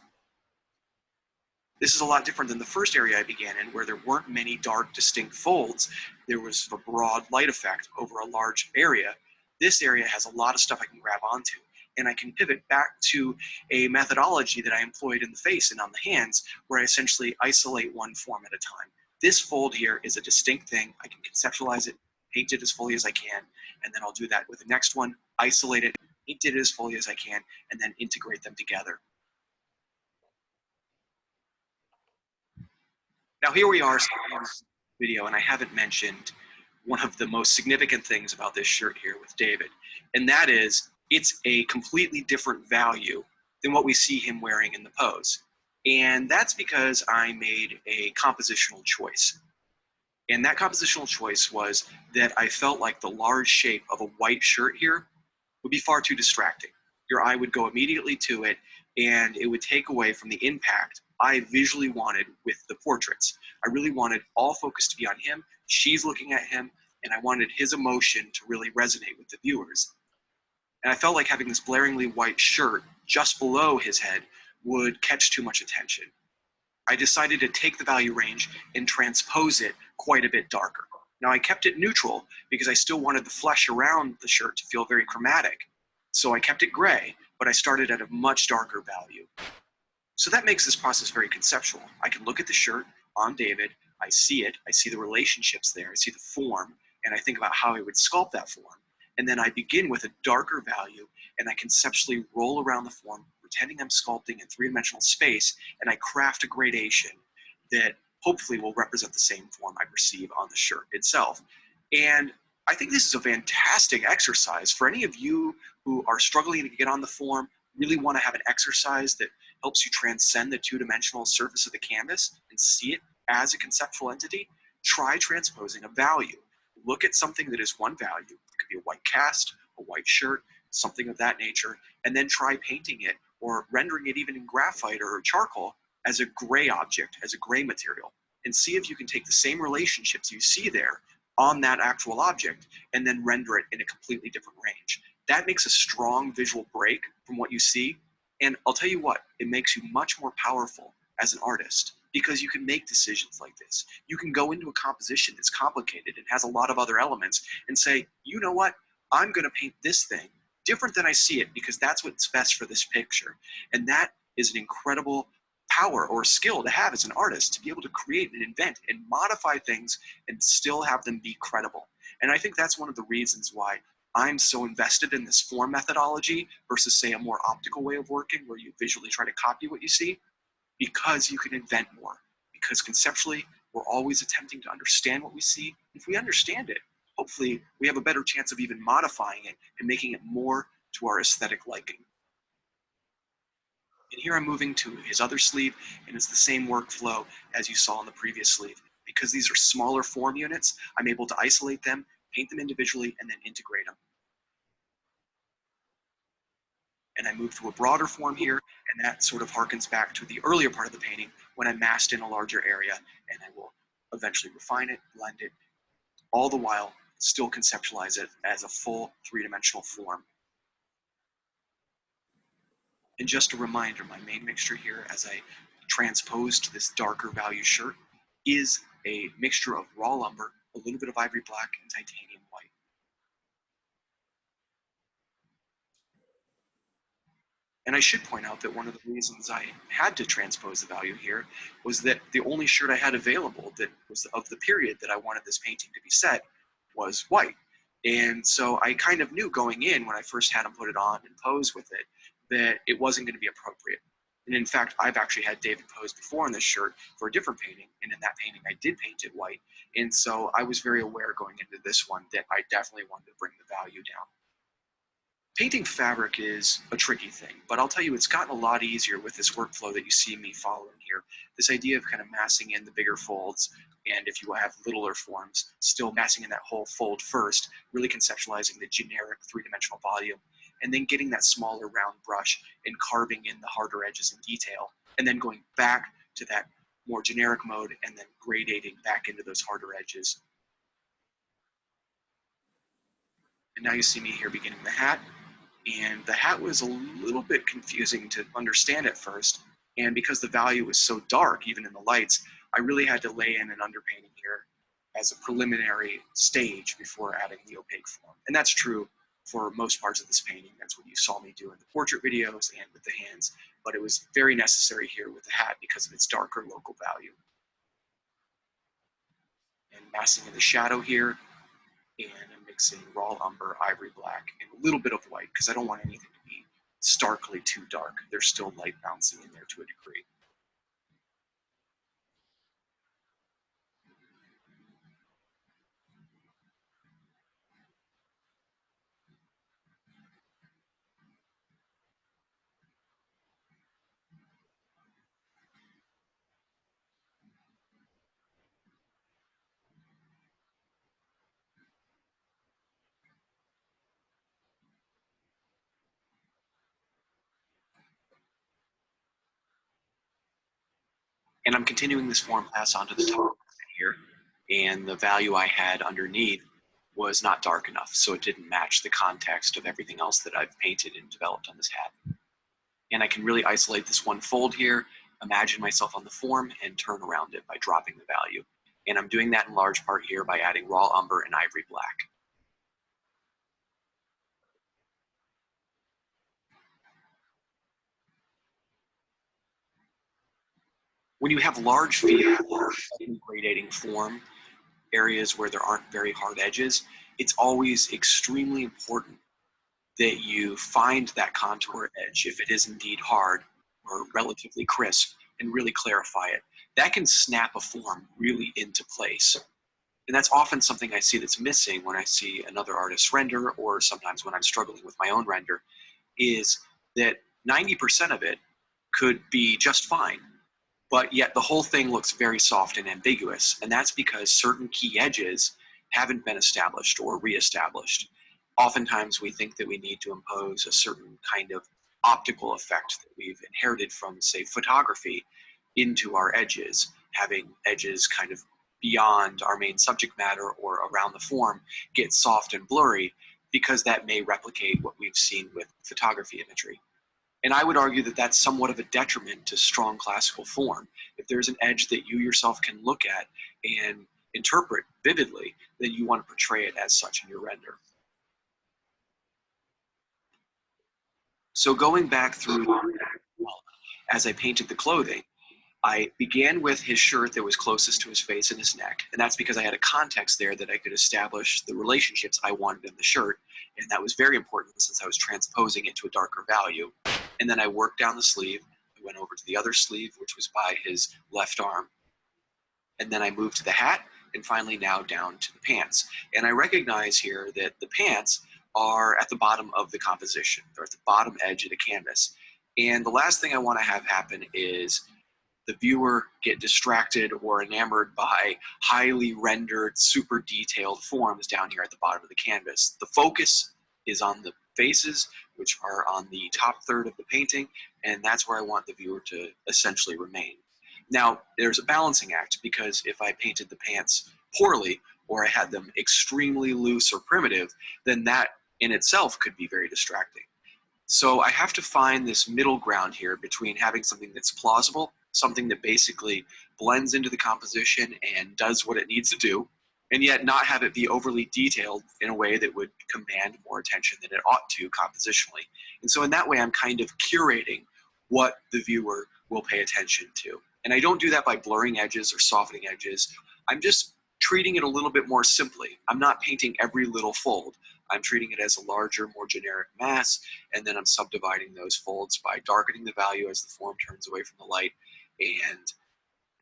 This is a lot different than the first area I began in, where there weren't many dark, distinct folds. There was a broad light effect over a large area. This area has a lot of stuff I can grab onto, and I can pivot back to a methodology that I employed in the face and on the hands, where I essentially isolate one form at a time. This fold here is a distinct thing. I can conceptualize it, paint it as fully as I can, and then I'll do that with the next one, isolate it, paint it as fully as I can, and then integrate them together. Now here we are in this video, and I haven't mentioned one of the most significant things about this shirt here with David, and that is it's a completely different value than what we see him wearing in the pose. And that's because I made a compositional choice. And that compositional choice was that I felt like the large shape of a white shirt here would be far too distracting. Your eye would go immediately to it, and it would take away from the impact I visually wanted with the portraits. I really wanted all focus to be on him, she's looking at him, and I wanted his emotion to really resonate with the viewers. And I felt like having this blaringly white shirt just below his head would catch too much attention. I decided to take the value range and transpose it quite a bit darker. Now I kept it neutral because I still wanted the flesh around the shirt to feel very chromatic. So I kept it gray, but I started at a much darker value. So that makes this process very conceptual. I can look at the shirt on David, I see it, I see the relationships there, I see the form, and I think about how I would sculpt that form. And then I begin with a darker value, and I conceptually roll around the form, pretending I'm sculpting in three-dimensional space, and I craft a gradation that hopefully will represent the same form I perceive on the shirt itself. And I think this is a fantastic exercise for any of you who are struggling to get on the form, really want to have an exercise that helps you transcend the two-dimensional surface of the canvas and see it as a conceptual entity. Try transposing a value. Look at something that is one value. It could be a white cast, a white shirt, something of that nature, and then try painting it or rendering it even in graphite or charcoal as a gray object, as a gray material, and see if you can take the same relationships you see there on that actual object and then render it in a completely different range. That makes a strong visual break from what you see. And I'll tell you what, it makes you much more powerful as an artist because you can make decisions like this. You can go into a composition that's complicated and has a lot of other elements and say, you know what, I'm gonna paint this thing different than I see it because that's what's best for this picture. And that is an incredible power or skill to have as an artist, to be able to create and invent and modify things and still have them be credible. And I think that's one of the reasons why I'm so invested in this form methodology versus say a more optical way of working where you visually try to copy what you see. because you can invent more. Because conceptually, we're always attempting to understand what we see. If we understand it, hopefully we have a better chance of even modifying it and making it more to our aesthetic liking. And here I'm moving to his other sleeve, and it's the same workflow as you saw in the previous sleeve. Because these are smaller form units, I'm able to isolate them, paint them individually, and then integrate them. And I move to a broader form here, and that sort of harkens back to the earlier part of the painting when I masked in a larger area, and I will eventually refine it, blend it, all the while still conceptualize it as a full three-dimensional form. And just a reminder, my main mixture here as I transpose to this darker value shirt is a mixture of raw lumber, a little bit of ivory black, and titanium white. And I should point out that one of the reasons I had to transpose the value here was that the only shirt I had available that was of the period that I wanted this painting to be set was white. And so I kind of knew going in when I first had him put it on and pose with it that it wasn't going to be appropriate. And in fact, I've actually had David pose before in this shirt for a different painting. And in that painting, I did paint it white. And so I was very aware going into this one that I definitely wanted to bring the value down. Painting fabric is a tricky thing, but I'll tell you, it's gotten a lot easier with this workflow that you see me following here. This idea of kind of massing in the bigger folds, and if you have littler forms, still massing in that whole fold first, really conceptualizing the generic three-dimensional volume, and then getting that smaller round brush and carving in the harder edges in detail, and then going back to that more generic mode and then gradating back into those harder edges. And now you see me here beginning the hat. And the hat was a little bit confusing to understand at first. And because the value was so dark, even in the lights, I really had to lay in an underpainting here as a preliminary stage before adding the opaque form. And that's true for most parts of this painting. That's what you saw me do in the portrait videos and with the hands. But it was very necessary here with the hat because of its darker local value. And massing in the shadow here, and I'm mixing raw umber, ivory black, and a little bit of white because I don't want anything to be starkly too dark. There's still light bouncing in there to a degree. And I'm continuing this form pass onto the top here, and the value I had underneath was not dark enough, so it didn't match the context of everything else that I've painted and developed on this hat. And I can really isolate this one fold here, imagine myself on the form, and turn around it by dropping the value. And I'm doing that in large part here by adding raw umber and ivory black. When you have large field or gradating form, areas where there aren't very hard edges, it's always extremely important that you find that contour edge, if it is indeed hard or relatively crisp, and really clarify it. That can snap a form really into place. And that's often something I see that's missing when I see another artist render, or sometimes when I'm struggling with my own render, is that 90% of it could be just fine. But yet the whole thing looks very soft and ambiguous. And that's because certain key edges haven't been established or reestablished. Oftentimes we think that we need to impose a certain kind of optical effect that we've inherited from, say, photography into our edges, having edges kind of beyond our main subject matter or around the form get soft and blurry because that may replicate what we've seen with photography imagery. And I would argue that that's somewhat of a detriment to strong classical form. If there's an edge that you yourself can look at and interpret vividly, then you want to portray it as such in your render. So going back through, as I painted the clothing, I began with his shirt that was closest to his face and his neck. And that's because I had a context there that I could establish the relationships I wanted in the shirt. And that was very important since I was transposing it to a darker value. And then I worked down the sleeve. I went over to the other sleeve, which was by his left arm. And then I moved to the hat, and finally now down to the pants. And I recognize here that the pants are at the bottom of the composition. They're at the bottom edge of the canvas. And the last thing I want to have happen is the viewer get distracted or enamored by highly rendered, super detailed forms down here at the bottom of the canvas. The focus is on the faces, which are on the top third of the painting, and that's where I want the viewer to essentially remain. Now, there's a balancing act, because if I painted the pants poorly, or I had them extremely loose or primitive, then that in itself could be very distracting. So I have to find this middle ground here between having something that's plausible, something that basically blends into the composition and does what it needs to do, and yet not have it be overly detailed in a way that would command more attention than it ought to compositionally. And so in that way, I'm kind of curating what the viewer will pay attention to. And I don't do that by blurring edges or softening edges. I'm just treating it a little bit more simply. I'm not painting every little fold. I'm treating it as a larger, more generic mass, and then I'm subdividing those folds by darkening the value as the form turns away from the light, and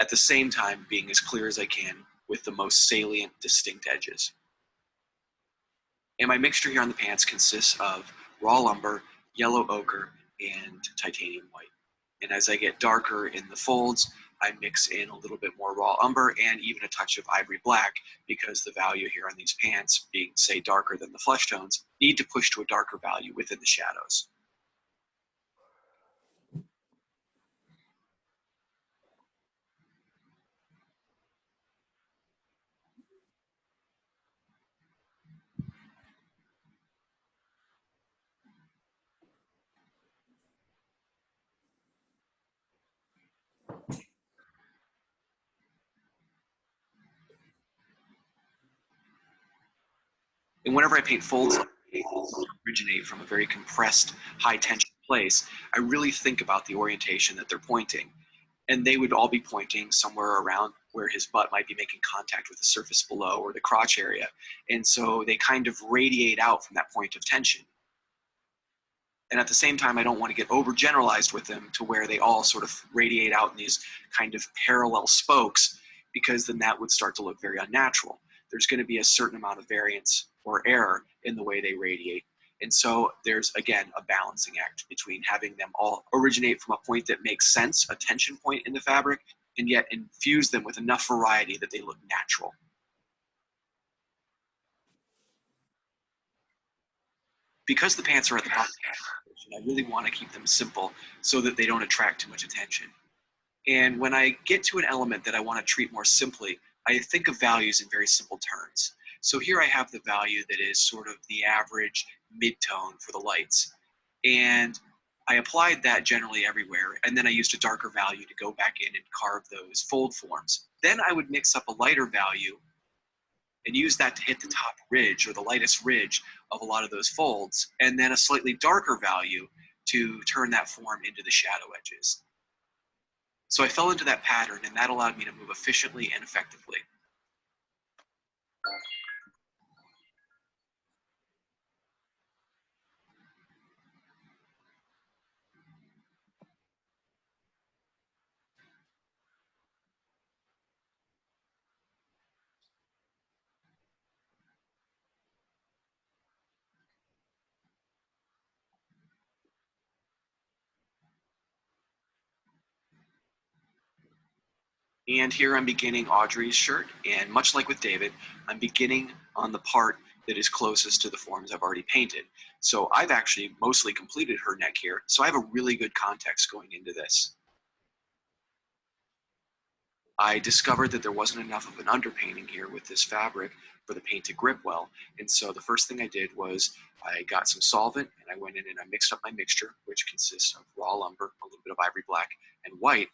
at the same time being as clear as I can with the most salient, distinct edges. And my mixture here on the pants consists of raw lumber, yellow ochre, and titanium white. And as I get darker in the folds, I mix in a little bit more raw umber and even a touch of ivory black, because the value here on these pants, being, say, darker than the flesh tones, need to push to a darker value within the shadows. And whenever I paint folds that originate from a very compressed, high tension place, I really think about the orientation that they're pointing. And they would all be pointing somewhere around where his butt might be making contact with the surface below, or the crotch area. And so they kind of radiate out from that point of tension. And at the same time, I don't want to get overgeneralized with them to where they all sort of radiate out in these kind of parallel spokes, because then that would start to look very unnatural. There's going to be a certain amount of variance or error in the way they radiate. And so there's, again, a balancing act between having them all originate from a point that makes sense, a tension point in the fabric, and yet infuse them with enough variety that they look natural. Because the pants are at the bottom, I really want to keep them simple so that they don't attract too much attention. And when I get to an element that I want to treat more simply, I think of values in very simple terms. So here I have the value that is sort of the average mid-tone for the lights. And I applied that generally everywhere, and then I used a darker value to go back in and carve those fold forms. Then I would mix up a lighter value and use that to hit the top ridge, or the lightest ridge of a lot of those folds, and then a slightly darker value to turn that form into the shadow edges. So I fell into that pattern, and that allowed me to move efficiently and effectively. And here I'm beginning Audrey's shirt, and much like with David, I'm beginning on the part that is closest to the forms I've already painted. So I've actually mostly completed her neck here, so I have a really good context going into this. I discovered that there wasn't enough of an underpainting here with this fabric for the paint to grip well, and so the first thing I did was I got some solvent, and I went in and I mixed up my mixture, which consists of raw lumber, a little bit of ivory black, and white,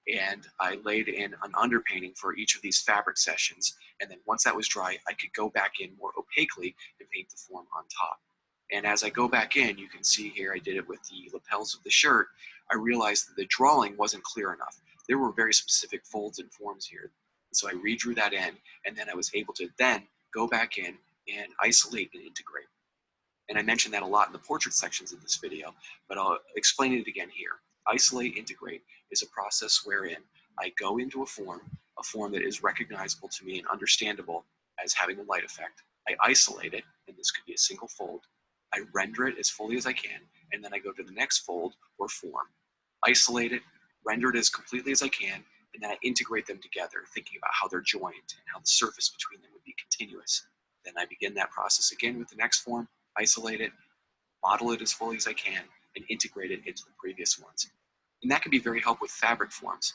and I laid in an underpainting for each of these fabric sessions, and then once that was dry, I could go back in more opaquely and paint the form on top. And as I go back in, you can see here I did it with the lapels of the shirt. I realized that the drawing wasn't clear enough. There were very specific folds and forms here. So I redrew that in, and then I was able to then go back in and isolate and integrate. And I mentioned that a lot in the portrait sections of this video, but I'll explain it again here. Isolate, integrate is a process wherein I go into a form that is recognizable to me and understandable as having a light effect. I isolate it, and this could be a single fold. I render it as fully as I can, and then I go to the next fold or form. Isolate it, render it as completely as I can, and then I integrate them together, thinking about how they're joined and how the surface between them would be continuous. Then I begin that process again with the next form, isolate it, model it as fully as I can, and integrate it into the previous ones. And that can be very helpful with fabric forms.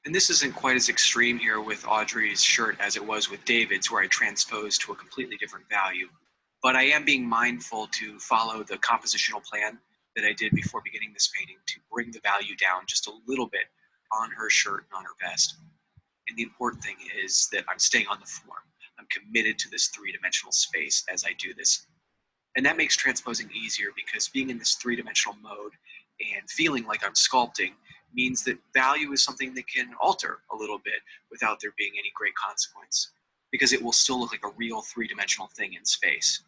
And this isn't quite as extreme here with Audrey's shirt as it was with David's, where I transposed to a completely different value. But I am being mindful to follow the compositional plan that I did before beginning this painting to bring the value down just a little bit on her shirt and on her vest. And the important thing is that I'm staying on the form. I'm committed to this three-dimensional space as I do this. And that makes transposing easier because being in this three-dimensional mode and feeling like I'm sculpting means that value is something that can alter a little bit without there being any great consequence, because it will still look like a real three-dimensional thing in space.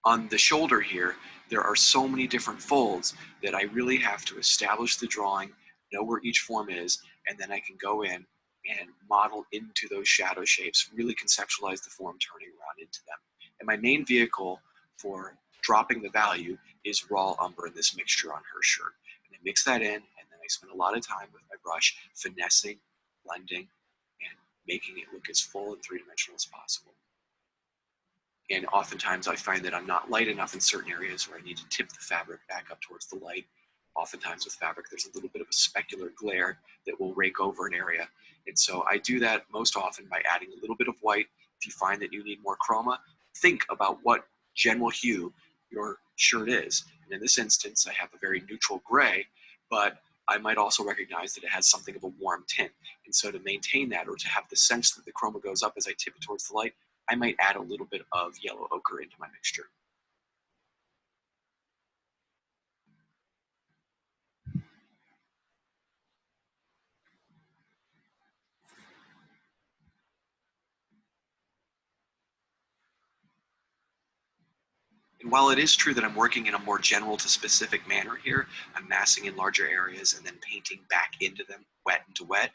On the shoulder here, there are so many different folds that I really have to establish the drawing, know where each form is, and then I can go in and model into those shadow shapes, really conceptualize the form turning around into them. And my main vehicle for dropping the value is raw umber in this mixture on her shirt. And I mix that in, and then I spend a lot of time with my brush finessing, blending, and making it look as full and three-dimensional as possible. And oftentimes I find that I'm not light enough in certain areas where I need to tip the fabric back up towards the light. Oftentimes with fabric, there's a little bit of a specular glare that will rake over an area. And so I do that most often by adding a little bit of white. If you find that you need more chroma, think about what general hue your shirt is. And in this instance, I have a very neutral gray, but I might also recognize that it has something of a warm tint. And so to maintain that, or to have the sense that the chroma goes up as I tip it towards the light, I might add a little bit of yellow ochre into my mixture. And while it is true that I'm working in a more general to specific manner here, I'm massing in larger areas and then painting back into them, wet into wet,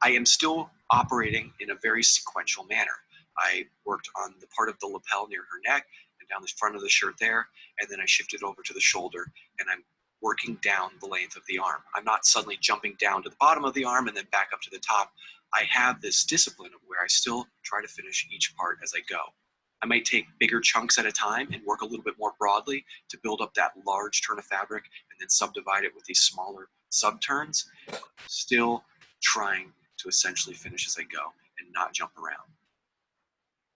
I am still operating in a very sequential manner. I worked on the part of the lapel near her neck and down the front of the shirt there, and then I shifted over to the shoulder, and I'm working down the length of the arm. I'm not suddenly jumping down to the bottom of the arm and then back up to the top. I have this discipline of where I still try to finish each part as I go. I might take bigger chunks at a time and work a little bit more broadly to build up that large turn of fabric and then subdivide it with these smaller subturns, still trying to essentially finish as I go and not jump around.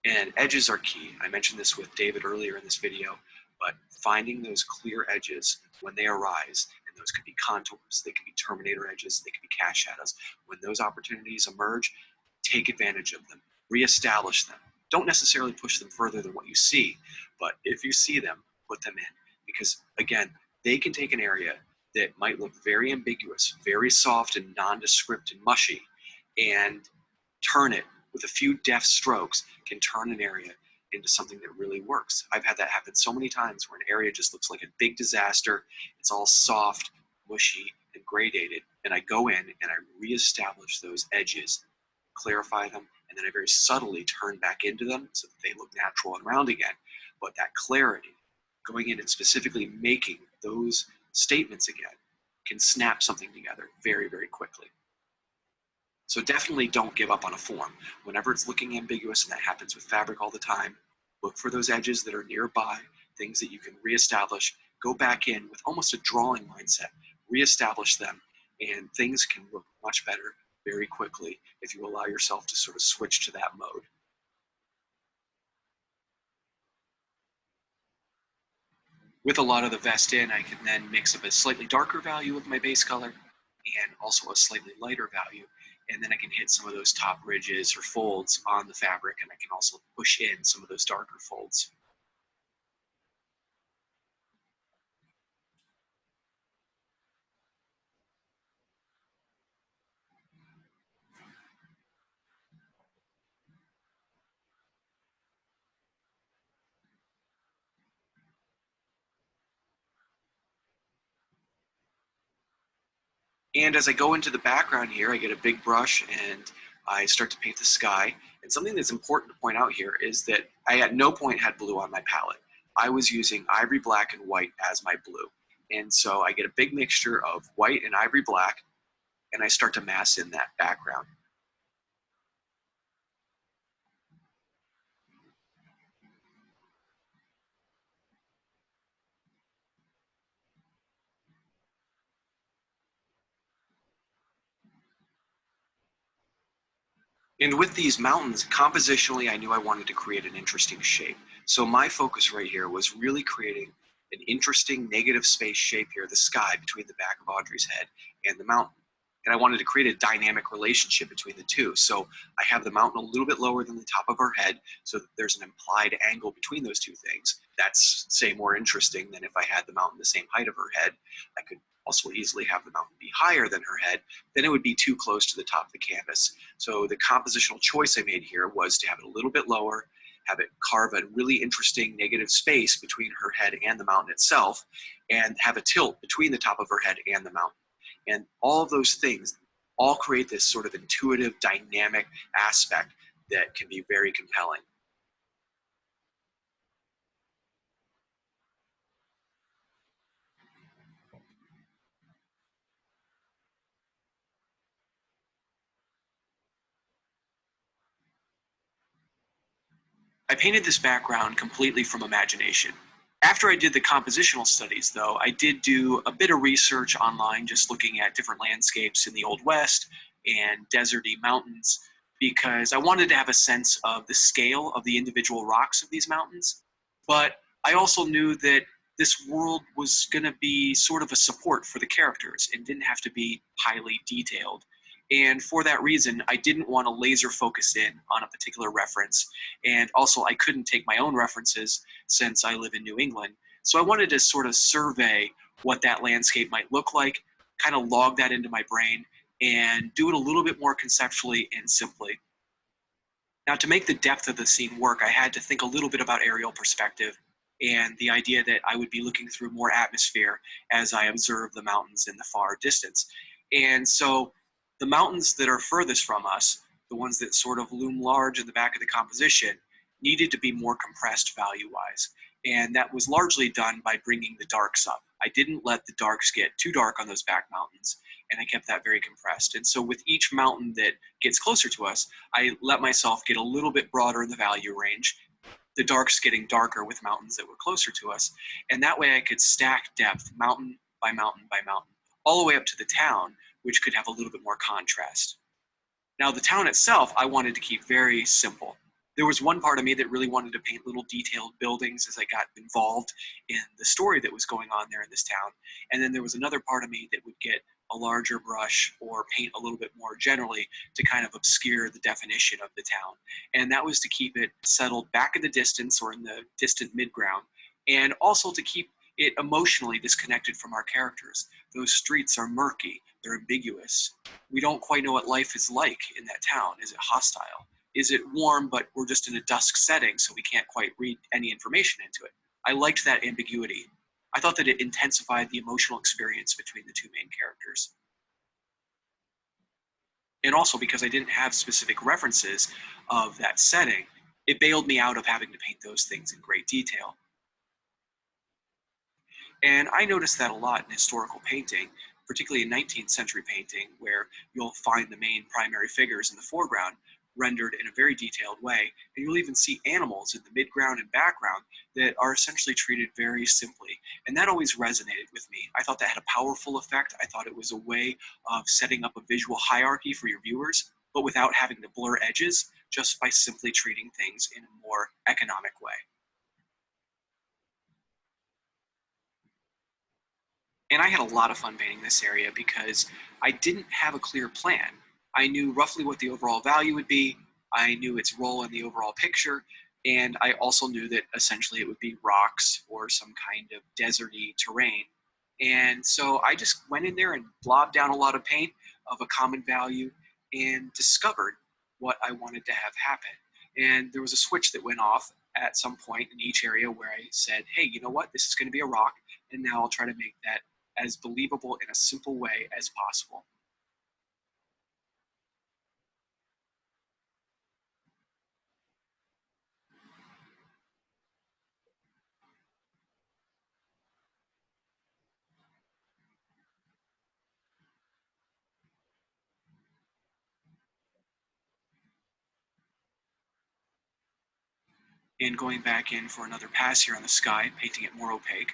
And edges are key. I mentioned this with David earlier in this video, but finding those clear edges when they arise, and those could be contours, they could be terminator edges, they could be cast shadows. When those opportunities emerge, take advantage of them, reestablish them. Don't necessarily push them further than what you see, but if you see them, put them in. Because again, they can take an area that might look very ambiguous, very soft and nondescript and mushy, and turn it with a few deft strokes, can turn an area into something that really works. I've had that happen so many times where an area just looks like a big disaster. It's all soft, mushy, and gradated. And I go in and I reestablish those edges, clarify them, and then I very subtly turn back into them so that they look natural and round again. But that clarity, going in and specifically making those statements again, can snap something together very, very quickly. So definitely don't give up on a form. Whenever it's looking ambiguous, and that happens with fabric all the time, look for those edges that are nearby, things that you can reestablish, go back in with almost a drawing mindset, reestablish them, and things can look much better very quickly if you allow yourself to sort of switch to that mode. With a lot of the vest in, I can then mix up a slightly darker value of my base color and also a slightly lighter value. And then I can hit some of those top ridges or folds on the fabric, and I can also push in some of those darker folds. And as I go into the background here, I get a big brush and I start to paint the sky. And something that's important to point out here is that I at no point had blue on my palette. I was using ivory black and white as my blue. And so I get a big mixture of white and ivory black, and I start to mass in that background. And with these mountains, compositionally, I knew I wanted to create an interesting shape. So my focus right here was really creating an interesting negative space shape here, the sky between the back of Audrey's head and the mountain. And I wanted to create a dynamic relationship between the two. So I have the mountain a little bit lower than the top of her head, so that there's an implied angle between those two things. That's, say, more interesting than if I had the mountain the same height of her head. I could also easily have the mountain be higher than her head, then it would be too close to the top of the canvas. So the compositional choice I made here was to have it a little bit lower, have it carve a really interesting negative space between her head and the mountain itself, and have a tilt between the top of her head and the mountain. And all of those things all create this sort of intuitive, dynamic aspect that can be very compelling. I painted this background completely from imagination. After I did the compositional studies, though, I did do a bit of research online, just looking at different landscapes in the Old West and deserty mountains, because I wanted to have a sense of the scale of the individual rocks of these mountains. But I also knew that this world was going to be sort of a support for the characters and didn't have to be highly detailed. And for that reason, I didn't want to laser focus in on a particular reference. And also, I couldn't take my own references since I live in New England. So I wanted to sort of survey what that landscape might look like, kind of log that into my brain, and do it a little bit more conceptually and simply. Now, to make the depth of the scene work, I had to think a little bit about aerial perspective and the idea that I would be looking through more atmosphere as I observe the mountains in the far distance. And so the mountains that are furthest from us, the ones that sort of loom large in the back of the composition, needed to be more compressed value-wise. And that was largely done by bringing the darks up. I didn't let the darks get too dark on those back mountains, and I kept that very compressed. And so with each mountain that gets closer to us, I let myself get a little bit broader in the value range, the darks getting darker with mountains that were closer to us. And that way I could stack depth mountain by mountain by mountain, all the way up to the town, which could have a little bit more contrast. Now, the town itself, I wanted to keep very simple. There was one part of me that really wanted to paint little detailed buildings as I got involved in the story that was going on there in this town. And then there was another part of me that would get a larger brush or paint a little bit more generally to kind of obscure the definition of the town. And that was to keep it settled back in the distance or in the distant midground, and also to keep it emotionally disconnected from our characters. Those streets are murky, they're ambiguous. We don't quite know what life is like in that town. Is it hostile? Is it warm, but we're just in a dusk setting, so we can't quite read any information into it? I liked that ambiguity. I thought that it intensified the emotional experience between the two main characters. And also because I didn't have specific references of that setting, it bailed me out of having to paint those things in great detail. And I noticed that a lot in historical painting, particularly in 19th century painting, where you'll find the main primary figures in the foreground rendered in a very detailed way. And you'll even see animals in the midground and background that are essentially treated very simply. And that always resonated with me. I thought that had a powerful effect. I thought it was a way of setting up a visual hierarchy for your viewers, but without having to blur edges, just by simply treating things in a more economic way. And I had a lot of fun painting this area because I didn't have a clear plan. I knew roughly what the overall value would be. I knew its role in the overall picture. And I also knew that essentially it would be rocks or some kind of deserty terrain. And so I just went in there and blobbed down a lot of paint of a common value and discovered what I wanted to have happen. And there was a switch that went off at some point in each area where I said, hey, you know what? This is going to be a rock. And now I'll try to make that as believable in a simple way as possible. And going back in for another pass here on the sky, painting it more opaque.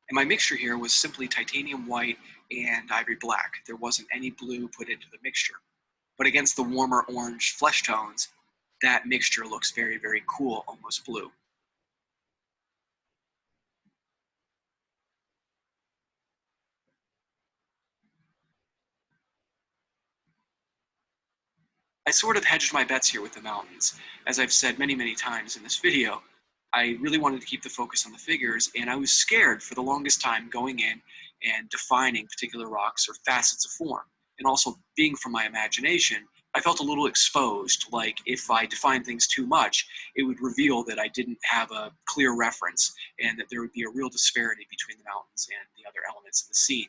And my mixture here was simply titanium white and ivory black. There wasn't any blue put into the mixture. But against the warmer orange flesh tones, that mixture looks very, very cool, almost blue. I sort of hedged my bets here with the mountains. As I've said many, many times in this video, I really wanted to keep the focus on the figures, and I was scared for the longest time going in and defining particular rocks or facets of form. And also being from my imagination, I felt a little exposed, like if I defined things too much, it would reveal that I didn't have a clear reference and that there would be a real disparity between the mountains and the other elements in the scene.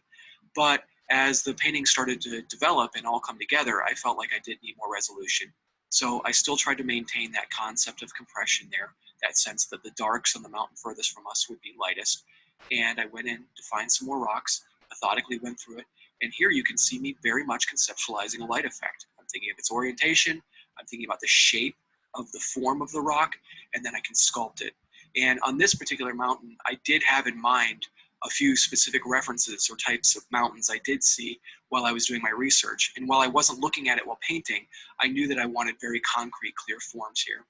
But as the painting started to develop and all come together, I felt like I did need more resolution. So I still tried to maintain that concept of compression there, that sense that the darks on the mountain furthest from us would be lightest. And I went in to find some more rocks, methodically went through it, and here you can see me very much conceptualizing a light effect. I'm thinking of its orientation, I'm thinking about the shape of the form of the rock, and then I can sculpt it. And on this particular mountain, I did have in mind a few specific references or types of mountains I did see while I was doing my research. And while I wasn't looking at it while painting, I knew that I wanted very concrete, clear forms here.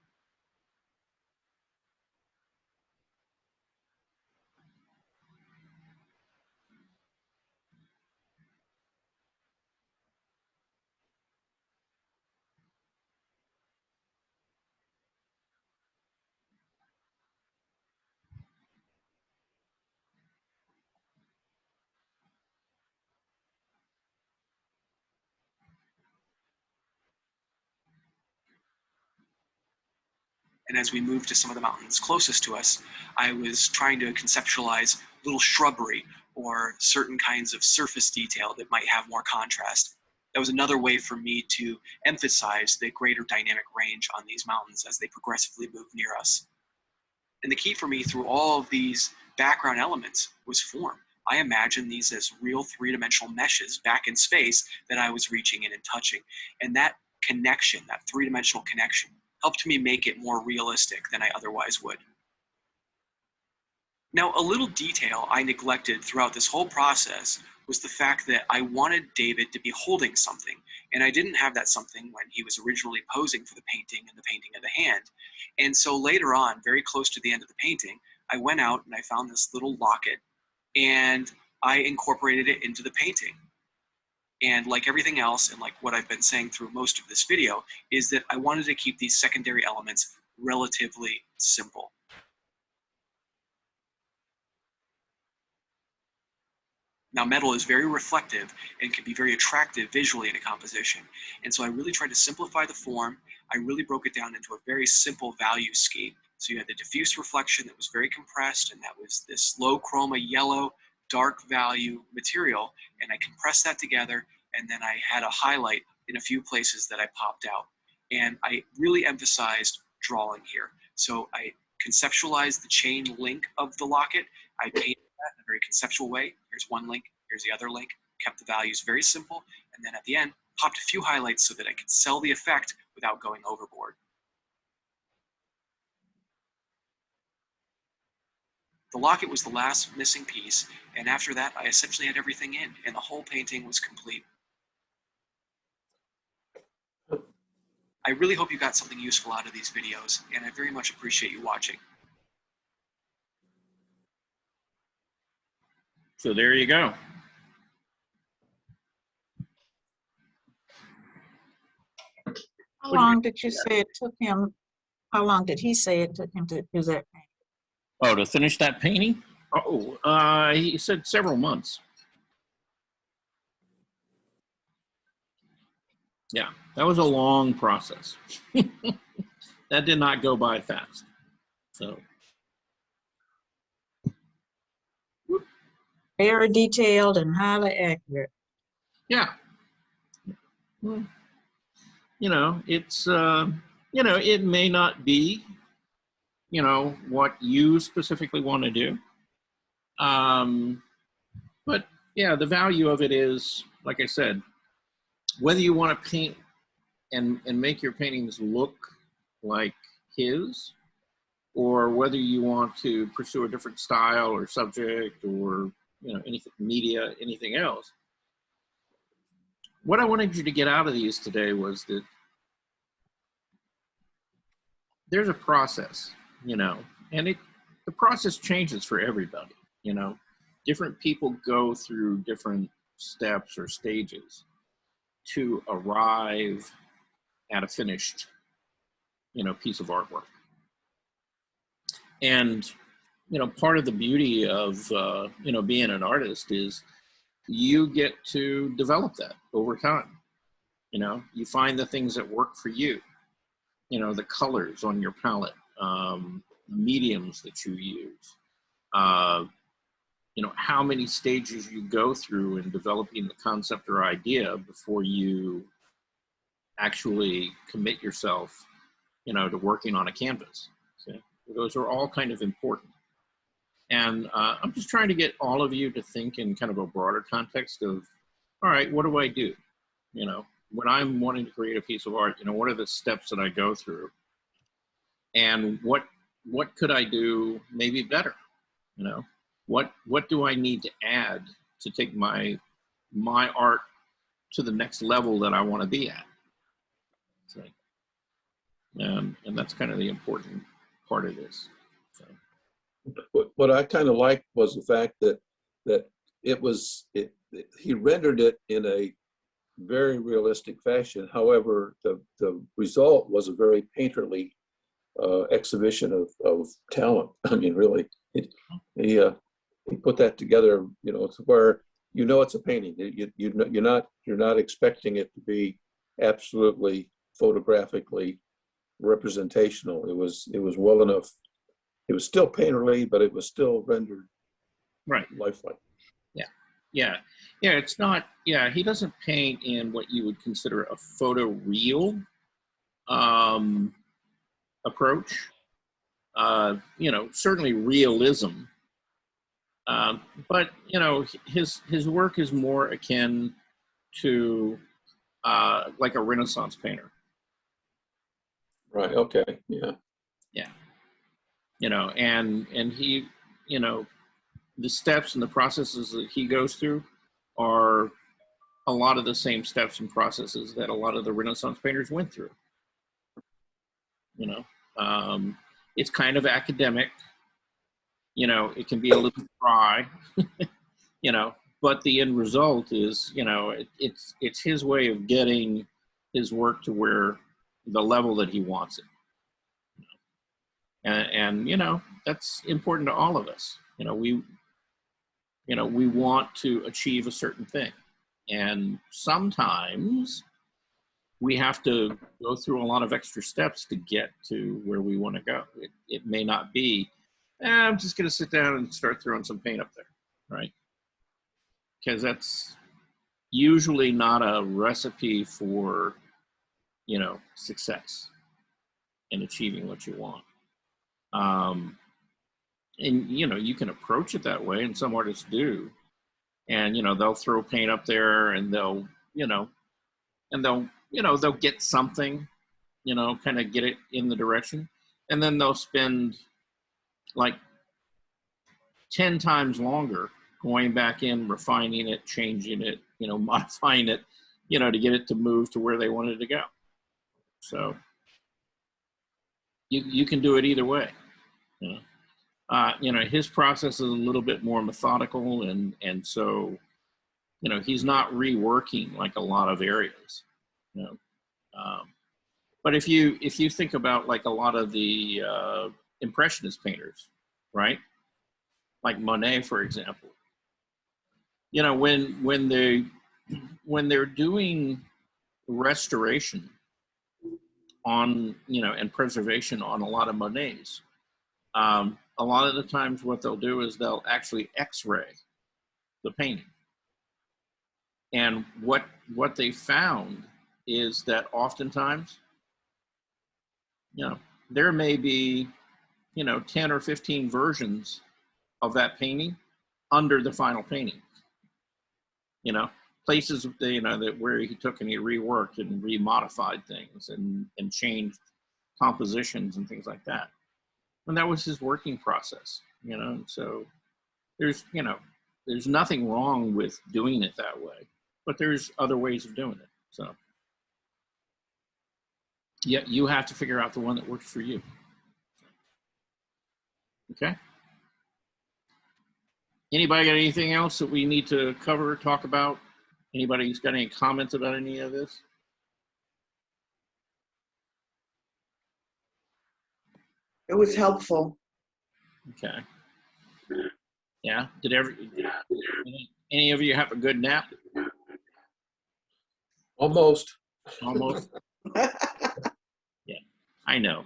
And as we moved to some of the mountains closest to us, I was trying to conceptualize little shrubbery or certain kinds of surface detail that might have more contrast. That was another way for me to emphasize the greater dynamic range on these mountains as they progressively move near us. And the key for me through all of these background elements was form. I imagined these as real three-dimensional meshes back in space that I was reaching in and touching. And that connection, that three-dimensional connection, helped me make it more realistic than I otherwise would. Now, a little detail I neglected throughout this whole process was the fact that I wanted David to be holding something, and I didn't have that something when he was originally posing for the painting and the painting of the hand. And so later on, very close to the end of the painting, I went out and I found this little locket, and I incorporated it into the painting. And like everything else, and like what I've been saying through most of this video, is that I wanted to keep these secondary elements relatively simple. Now, metal is very reflective and can be very attractive visually in a composition. And so I really tried to simplify the form. I really broke it down into a very simple value scheme. So you had the diffuse reflection that was very compressed, and that was this low chroma yellow, dark value material, and I compressed that together, and then I had a highlight in a few places that I popped out. And I really emphasized drawing here. So I conceptualized the chain link of the locket. I painted that in a very conceptual way. Here's one link, here's the other link, kept the values very simple, and then at the end, popped a few highlights so that I could sell the effect without going overboard. The locket was the last missing piece, and after that, I essentially had everything in, and the whole painting was complete. I really hope you got something useful out of these videos, and I very much appreciate you watching. So there you go. How long did you say it took him? How long did he say it took him to do that? Oh, to finish that painting? Oh, he said several months. Yeah, that was a long process. That did not go by fast. So. very detailed and highly accurate. Yeah. Well, you know, it's, you know, it may not be, you know, what you specifically want to do. But yeah, the value of it is, like I said, whether you want to paint and make your paintings look like his, or whether you want to pursue a different style or subject or, you know, anything, media, anything else. What I wanted you to get out of these today was that there's a process, you know, and the process changes for everybody, you know. Different people go through different steps or stages to arrive at a finished, you know, piece of artwork. And, you know, part of the beauty of, you know, being an artist is you get to develop that over time. You know, you find the things that work for you, you know, the colors on your palette, the mediums that you use, you know, how many stages you go through in developing the concept or idea before you actually commit yourself, you know, to working on a canvas. So those are all kind of important. And I'm just trying to get all of you to think in kind of a broader context of, all right, what do I do? You know, when I'm wanting to create a piece of art, you know, what are the steps that I go through? And what could I do maybe better? You know, what do I need to add to take my art to the next level that I want to be at? So, and that's kind of the important part of this. So. What I kind of liked was the fact that he rendered it in a very realistic fashion. However, the result was a very painterly exhibition of talent. I mean, really, he put that together, you know, to where you know it's a painting. You're not expecting it to be absolutely photographically representational. It was well enough. It was still painterly, but it was still rendered right, lifelike. Yeah. It's not. Yeah, he doesn't paint in what you would consider a photoreal approach. You know, certainly realism, but you know, his work is more akin to like a Renaissance painter. Right. Okay. Yeah. Yeah. You know, and he, you know, the steps and the processes that he goes through are a lot of the same steps and processes that a lot of the Renaissance painters went through. You know, it's kind of academic. You know, it can be a little dry. You know, but the end result is, you know, it's his way of getting his work to where the level that he wants it. And you know, that's important to all of us. You know, we want to achieve a certain thing, and sometimes we have to go through a lot of extra steps to get to where we want to go. It may not be, I'm just going to sit down and start throwing some paint up there, right? Because that's usually not a recipe for, you know, success in achieving what you want. And you know, you can approach it that way, and some artists do. And you know, they'll throw paint up there, and they'll get something, you know, kind of get it in the direction, and then they'll spend like 10 times longer going back in, refining it, changing it, you know, modifying it, you know, to get it to move to where they wanted to go. So you can do it either way, you know. You know, his process is a little bit more methodical, and so, you know, he's not reworking like a lot of areas, you know. But if you think about like a lot of the Impressionist painters, right? Like Monet, for example. You know, when they're doing restoration on, you know, and preservation on a lot of Monets, a lot of the times what they'll do is they'll actually X-ray the painting. And what they found is that oftentimes, you know, there may be, you know, 10 or 15 versions of that painting under the final painting. You know, places, you know, that where he took and he reworked and remodified things and changed compositions and things like that. And that was his working process, you know. So there's, you know, there's nothing wrong with doing it that way, but there's other ways of doing it. So yeah, you have to figure out the one that works for you. Okay. Anybody got anything else that we need to cover or talk about? Anybody who's got any comments about any of this? It was helpful. Okay. Yeah. Did any of you have a good nap? Almost. Almost. Yeah, I know.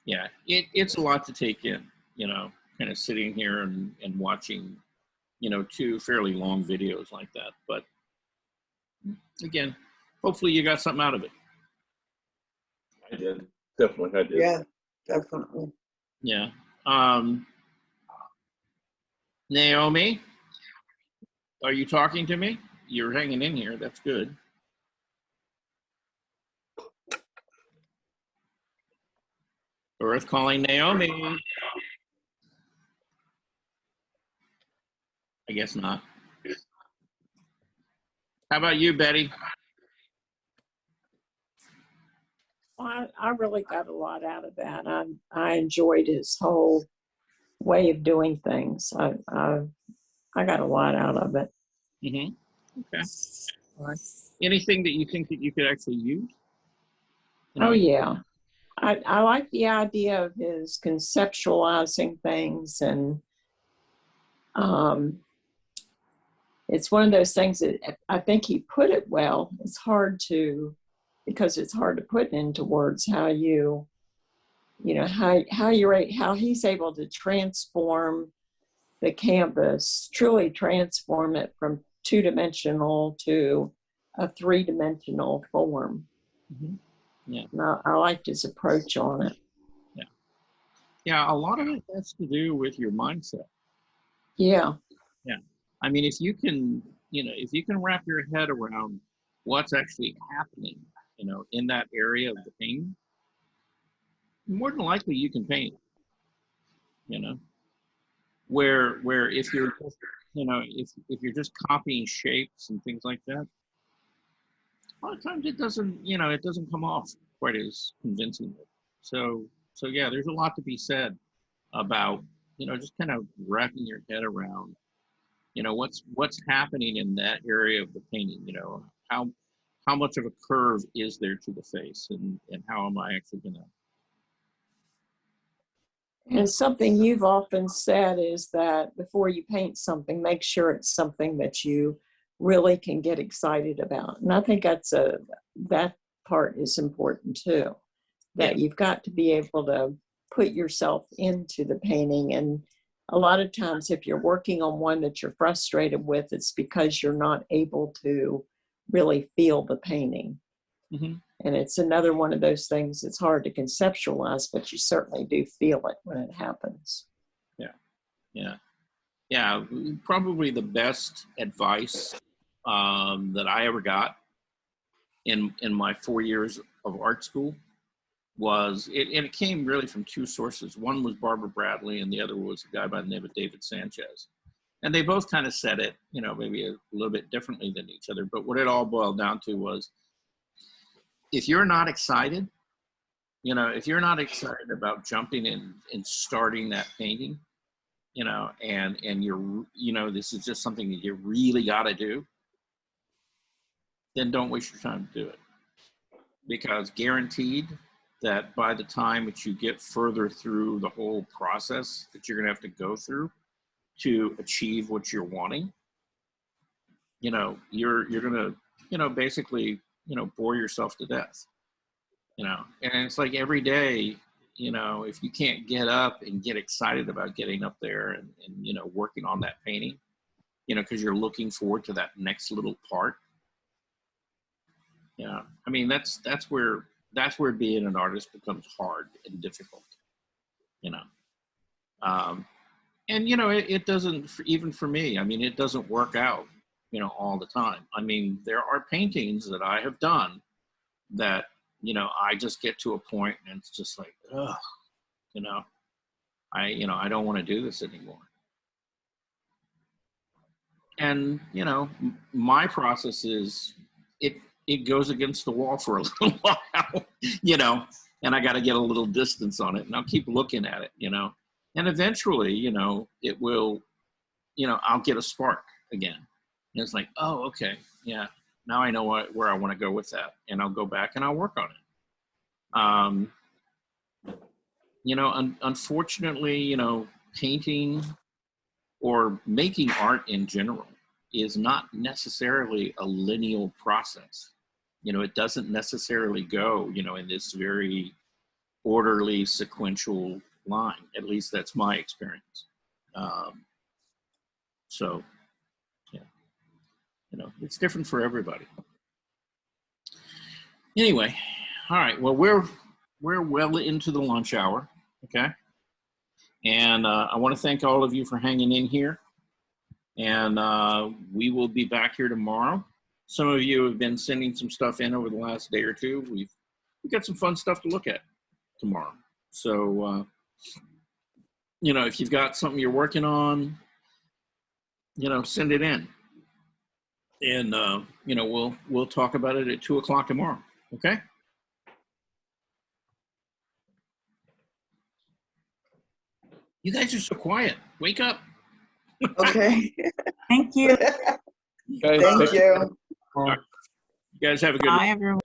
Yeah, it's a lot to take in, you know, kind of sitting here and watching, you know, 2 fairly long videos like that. But again, hopefully you got something out of it. I did. Definitely, I did. Yeah, definitely. Yeah. Naomi, are you talking to me? You're hanging in here. That's good. Earth calling Naomi. I guess not. How about you, Betty? Well, I really got a lot out of that. I enjoyed his whole way of doing things. I got a lot out of it. Mm-hmm. Okay. All right. Anything that you think that you could actually use? You know, Oh yeah, I like the idea of his conceptualizing things, and it's one of those things that I think he put it well. It's hard to, because it's hard to put into words how you know, how he's able to transform the canvas, truly transform it from 2-dimensional to a 3-dimensional form. Mm-hmm. Yeah. And I liked his approach on it. Yeah. Yeah, a lot of it has to do with your mindset. Yeah. Yeah. I mean, if you can, you know, if you can wrap your head around what's actually happening, you know, in that area of the painting, more than likely you can paint, you know, where if you're just, you know, if you're just copying shapes and things like that, a lot of times it doesn't, you know, it doesn't come off quite as convincingly. So yeah, there's a lot to be said about, you know, just kind of wrapping your head around, you know, what's happening in that area of the painting, you know, how much of a curve is there to the face, and how am I actually gonna. And something you've often said is that before you paint something, make sure it's something that you really can get excited about. And I think that part is important too, that you've got to be able to put yourself into the painting. And a lot of times if you're working on one that you're frustrated with, it's because you're not able to really feel the painting. Mm-hmm. And it's another one of those things that's hard to conceptualize, but you certainly do feel it when it happens. Yeah. Probably the best advice that I ever got in my 4 years of art school was, and it came really from 2 sources. One was Barbara Bradley, and the other was a guy by the name of David Sanchez. And they both kind of said it, you know, maybe a little bit differently than each other, but what it all boiled down to was, if you're not excited, you know, if you're not excited about jumping in and starting that painting, you know, and you're, you know, this is just something that you really got to do, then don't waste your time to do it. Because guaranteed that by the time that you get further through the whole process that you're going to have to go through to achieve what you're wanting, you know, you're going to, you know, basically, you know, bore yourself to death, you know. And it's like every day, you know, if you can't get up and get excited about getting up there and you know, working on that painting, you know, because you're looking forward to that next little part. Yeah, I mean, that's where being an artist becomes hard and difficult, you know. And you know, it doesn't, even for me, I mean, it doesn't work out, you know, all the time. I mean, there are paintings that I have done that, you know, I just get to a point and it's just like, ugh, you know, I don't want to do this anymore. And, you know, my process is it goes against the wall for a little while, you know, and I got to get a little distance on it, and I'll keep looking at it, you know, and eventually, you know, it will, you know, I'll get a spark again. And it's like, oh, okay, yeah, now I know where I want to go with that, and I'll go back and I'll work on it. You know, unfortunately, you know, painting or making art in general is not necessarily a linear process. You know, it doesn't necessarily go, you know, in this very orderly, sequential line. At least that's my experience. So, yeah, you know, it's different for everybody. Anyway, all right. Well, we're well into the lunch hour, okay? And I want to thank all of you for hanging in here. And we will be back here tomorrow. Some of you have been sending some stuff in over the last day or two. We've got some fun stuff to look at tomorrow. So, you know, if you've got something you're working on, you know, send it in. And, you know, we'll talk about it at 2 o'clock tomorrow, okay? You guys are so quiet. Wake up. Okay. Thank you. Okay, Thank you. You guys have a good Bye, everyone.